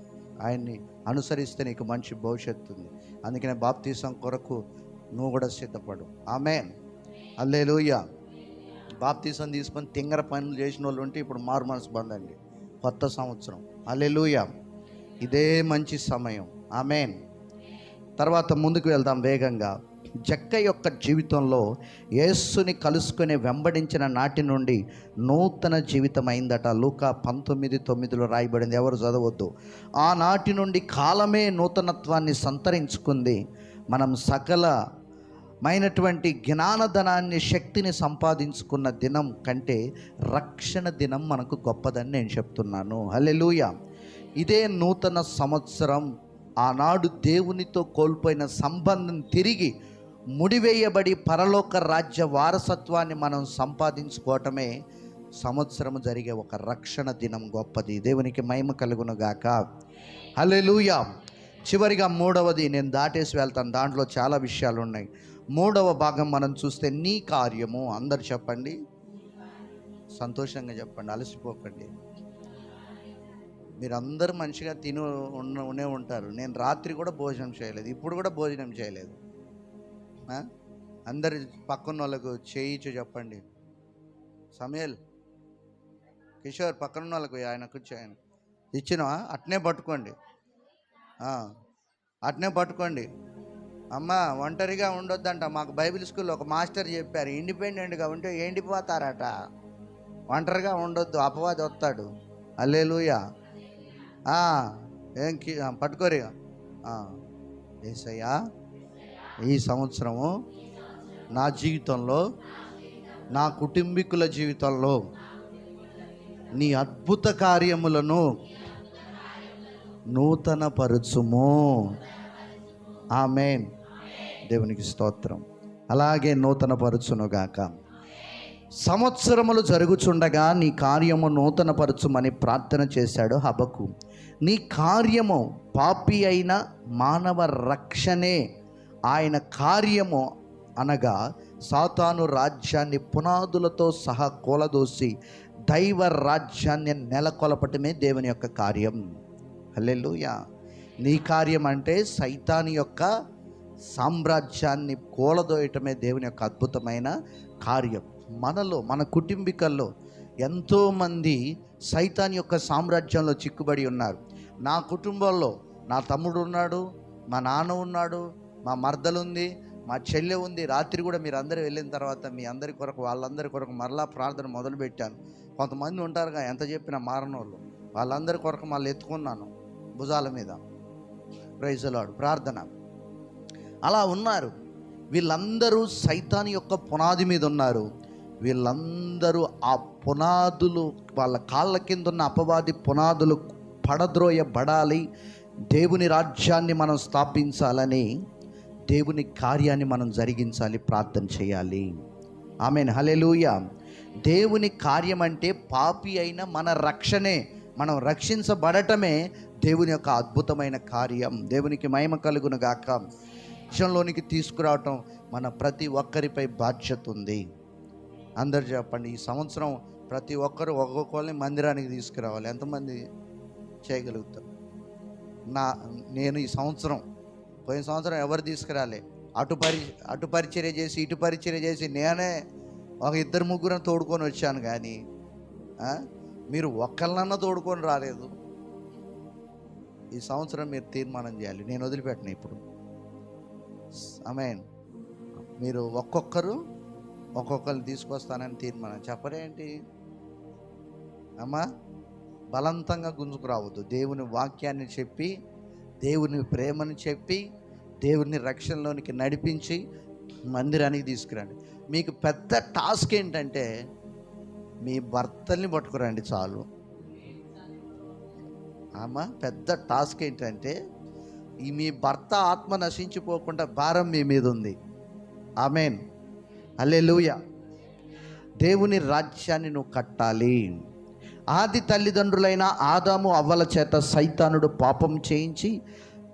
ఆయన్ని అనుసరిస్తే నీకు మంచి భవిష్యత్తు ఉంది. అందుకనే బాప్తీసం కొరకు నువ్వు కూడా సిద్ధపడు. ఆమేన్, హల్లెలూయా. బాప్తీసం తీసుకొని తింగర పనులు చేసిన వాళ్ళు ఉంటే ఇప్పుడు మారు మనసు పొందండి. కొత్త సంవత్సరం, హల్లెలూయా, ఇదే మంచి సమయం. ఆమేన్. తర్వాత ముందుకు వెళ్దాం వేగంగా. జక్క యొక్క జీవితంలో యేసుని కలుసుకొని వెంబడించిన నాటి నుండి నూతన జీవితం అయిందట. లూకా 19:9 రాయబడింది, ఎవరు చదవద్దు. ఆనాటి నుండి కాలమే నూతనత్వాన్ని సంతరించుకుంది. మనం సకలమైనటువంటి జ్ఞానధనాన్ని, శక్తిని సంపాదించుకున్న దినం కంటే రక్షణ దినం మనకు గొప్పదని నేను చెప్తున్నాను. హల్లెలూయా. ఇదే నూతన సంవత్సరం. ఆనాడు దేవునితో కోల్పోయిన సంబంధం తిరిగి ముడివేయబడి పరలోక రాజ్య వారసత్వాన్ని మనం సంపాదించుకోవటమే సంవత్సరం జరిగే ఒక రక్షణ దినం గొప్పది. దేవునికి మహిమ కలుగును గాక. హల్లెలూయా. చివరిగా మూడవది, నేను దాటేసి వెళ్తాను, దాంట్లో చాలా విషయాలు ఉన్నాయి. మూడవ భాగం మనం చూస్తే నీ కార్యము. అందరు చెప్పండి, సంతోషంగా చెప్పండి, అలసిపోకండి. మీరందరూ మంచిగా ఉనే ఉంటారు. నేను రాత్రి కూడా భోజనం చేయలేదు, ఇప్పుడు కూడా భోజనం చేయలేదు. అందరి పక్కన వాళ్ళకు చేయించు చెప్పండి. సమయల్, కిషోర్, పక్కన వాళ్ళకు ఆయన కూర్చోయని ఇచ్చినా అట్నే పట్టుకోండి, అట్నే పట్టుకోండి. అమ్మ ఒంటరిగా ఉండొద్దంట. మాకు బైబిల్ స్కూల్లో ఒక మాస్టర్ చెప్పారు, ఇండిపెండెంట్గా ఉంటే ఎండిపోతారట. ఒంటరిగా ఉండొద్దు, అపవాది వస్తాడు. హల్లెలూయా. ఏం పట్టుకోరు. యేసయ్యా, ఈ సంవత్సరము నా జీవితంలో, నా కుటుంబీకుల జీవితంలో నీ అద్భుత కార్యములను నూతన పరుచుము. ఆమేన్. దేవునికి స్తోత్రం. అలాగే నూతన పరుచునుగాక. సంవత్సరములు జరుగుచుండగా నీ కార్యము నూతన పరచుమని ప్రార్థన చేశాడు హబక్కు. నీ కార్యము పాపి అయిన మానవ రక్షణే. ఆయన కార్యము అనగా సాతాను రాజ్యాన్ని పునాదులతో సహా కూలదోసి దైవ రాజ్యాన్ని నెలకొల్పటమే దేవుని యొక్క కార్యం. హల్లెలూయా. నీ కార్యం అంటే సైతాను యొక్క సామ్రాజ్యాన్ని కూలదోయటమే దేవుని యొక్క అద్భుతమైన కార్యం. మనలో, మన కుటుంబీకుల్లో ఎంతోమంది సైతాన్ యొక్క సామ్రాజ్యంలో చిక్కుబడి ఉన్నారు. నా కుటుంబంలో నా తమ్ముడు ఉన్నాడు, మా నాన్న ఉన్నాడు, మా మర్దలు ఉంది, మా చెల్లె ఉంది. రాత్రి కూడా మీరు అందరూ వెళ్ళిన తర్వాత మీ అందరి కొరకు, వాళ్ళందరి కొరకు మరలా ప్రార్థన మొదలుపెట్టాను. కొంతమంది ఉంటారుగా, ఎంత చెప్పినా మారనోళ్ళు, వాళ్ళందరి కొరకు మళ్ళీ ఎత్తుకున్నాను భుజాల మీద. Praise the lord. ప్రార్థన. అలా ఉన్నారు. వీళ్ళందరూ సైతాన్ యొక్క పునాది మీద ఉన్నారు. వీళ్ళందరూ ఆ పునాదులు, వాళ్ళ కాళ్ళ కింద ఉన్న అపవాది పునాదులు పడద్రోయబడాలి. దేవుని రాజ్యాన్ని మనం స్థాపించాలని, దేవుని కార్యాన్ని మనం జరిగించాలి, ప్రార్థన చేయాలి. ఆమేన్, హల్లెలూయా. దేవుని కార్యం అంటే పాపి అయిన మన రక్షణే. మనం రక్షించబడటమే దేవుని యొక్క అద్భుతమైన కార్యం. దేవునికి మహిమ కలుగును గాక. రక్షణలోనికి తీసుకురావటం మన ప్రతి ఒక్కరిపై బాధ్యత ఉంది. అందరు చెప్పండి, ఈ సంవత్సరం ప్రతి ఒక్కరు ఒక్కొక్కరిని మందిరానికి తీసుకురావాలి. ఎంతమంది చేయగలుగుతారు? నేను ఈ సంవత్సరం, పోయిన సంవత్సరం ఎవరు తీసుకురాలే. అటు పరిచర్య చేసి ఇటు పరిచర్య చేసి నేనే ఒక 2-3 తోడుకొని వచ్చాను. కానీ మీరు ఒక్కళ్ళన్నా తోడుకొని రాలేదు. ఈ సంవత్సరం మీరు తీర్మానం చేయాలి, నేను వదిలిపెట్టను ఇప్పుడు. ఆమేన్. మీరు ఒక్కొక్కరిని తీసుకొస్తానని తీర్మానం చెప్పరేంటి అమ్మా? బలవంతంగా గుంజుకురావద్దు. దేవుని వాక్యాన్ని చెప్పి, దేవుని ప్రేమను చెప్పి, దేవుని రక్షణలోనికి నడిపించి మందిరానికి తీసుకురండి. మీకు పెద్ద టాస్క్ ఏంటంటే మీ భర్తల్ని పట్టుకురండి చాలు. అమ్మా, పెద్ద టాస్క్ ఏంటంటే మీ భర్త ఆత్మ నశించిపోకుండా భారం మీ మీద ఉంది. ఆమేన్, హల్లెలూయా. దేవుని రాజ్యాన్ని నువ్వు కట్టాలి. ఆది తల్లిదండ్రులైన ఆదాము అవ్వల చేత సైతానుడు పాపం చేయించి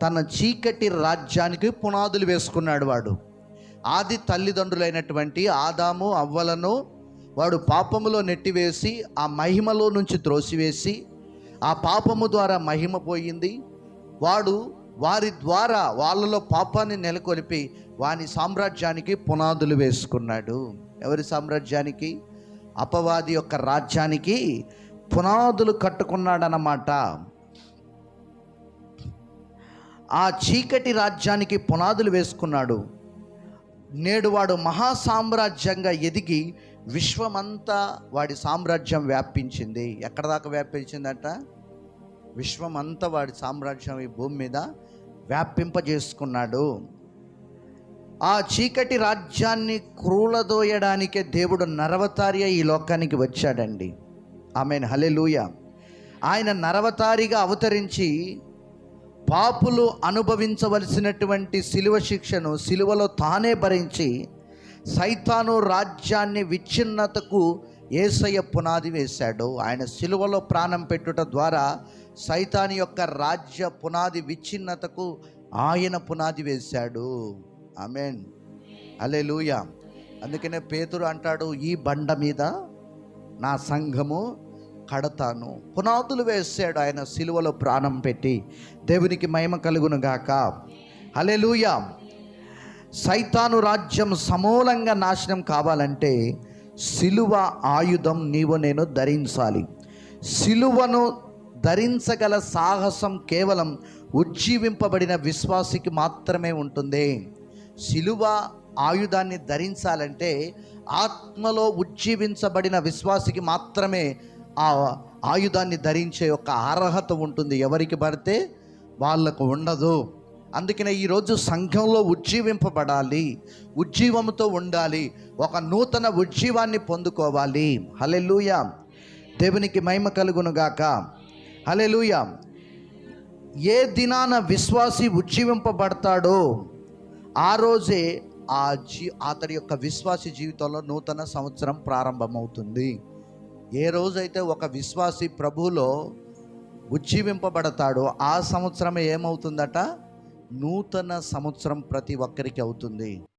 తన చీకటి రాజ్యానికి పునాదులు వేసుకున్నాడు. వాడు ఆది తల్లిదండ్రులైనటువంటి ఆదాము అవ్వలను వాడు పాపములో నెట్టివేసి, ఆ మహిమలో నుంచి త్రోసివేసి, ఆ పాపము ద్వారా మహిమ పోయింది. వారి ద్వారా వాళ్ళలో పాపాన్ని నెలకొల్పి వాని సామ్రాజ్యానికి పునాదులు వేసుకున్నాడు. ఎవరి సామ్రాజ్యానికి? అపవాది యొక్క రాజ్యానికి పునాదులు కట్టుకున్నాడన్నమాట. ఆ చీకటి రాజ్యానికి పునాదులు వేసుకున్నాడు. నేడు వాడు మహాసామ్రాజ్యంగా ఎదిగి విశ్వమంతా వాడి సామ్రాజ్యం వ్యాపించింది. ఎక్కడ దాకా వ్యాపించిందట? విశ్వమంతా వాడి సామ్రాజ్యం ఈ భూమి మీద వ్యాపింపజేసుకున్నాడు. ఆ చీకటి రాజ్యాన్ని క్రూలదోయడానికే దేవుడు నరవతారి ఈ లోకానికి వచ్చాడండి. ఆమేన్, హల్లెలూయా. ఆయన నరవతారిగా అవతరించి పాపులు అనుభవించవలసినటువంటి శిలువ శిక్షను శిలువలో తానే భరించి సైతాను రాజ్యాన్ని విచ్ఛిన్నతకు యేసయ్య పునాది వేశాడు. ఆయన శిలువలో ప్రాణం పెట్టుట ద్వారా సైతాను యొక్క రాజ్య పునాది విచ్ఛిన్నతకు ఆయన పునాది వేశాడు. ఆమేన్, హల్లెలూయా. అందుకనే పేతురు అంటాడు, ఈ బండ మీద నా సంఘము కడతాను. పునాదులు వేసాడు ఆయన శిలువలో ప్రాణం పెట్టి. దేవునికి మహిమ కలుగును గాక. హల్లెలూయా. సైతాను రాజ్యం సమూలంగా నాశనం కావాలంటే శిలువ ఆయుధం నీవు నేను ధరించాలి. శిలువను ధరించగల సాహసం కేవలం ఉజ్జీవింపబడిన విశ్వాసికి మాత్రమే ఉంటుంది. శిలువ ఆయుధాన్ని ధరించాలంటే ఆత్మలో ఉజ్జీవించబడిన విశ్వాసికి మాత్రమే ఆ ఆయుధాన్ని ధరించే యొక్క అర్హత ఉంటుంది. ఎవరికి పడితే వాళ్ళకు ఉండదు. అందుకనే ఈరోజు సంఘంలో ఉజ్జీవింపబడాలి, ఉజ్జీవంతో ఉండాలి, ఒక నూతన ఉజ్జీవాన్ని పొందుకోవాలి. హల్లెలూయా. దేవునికి మహిమ కలుగును గాక. హల్లెలూయా. ఏ దినాన విశ్వాసి ఉజ్జీవింపబడతాడో ఆ రోజే అతడి యొక్క విశ్వాసి జీవితంలో నూతన సంవత్సరం ప్రారంభమవుతుంది. ఏ రోజైతే ఒక విశ్వాసి ప్రభువులో ఉజ్జీవింపబడతాడో ఆ సంవత్సరమే ఏమవుతుందట? నూతన సంవత్సరం ప్రతి ఒక్కరికి అవుతుంది.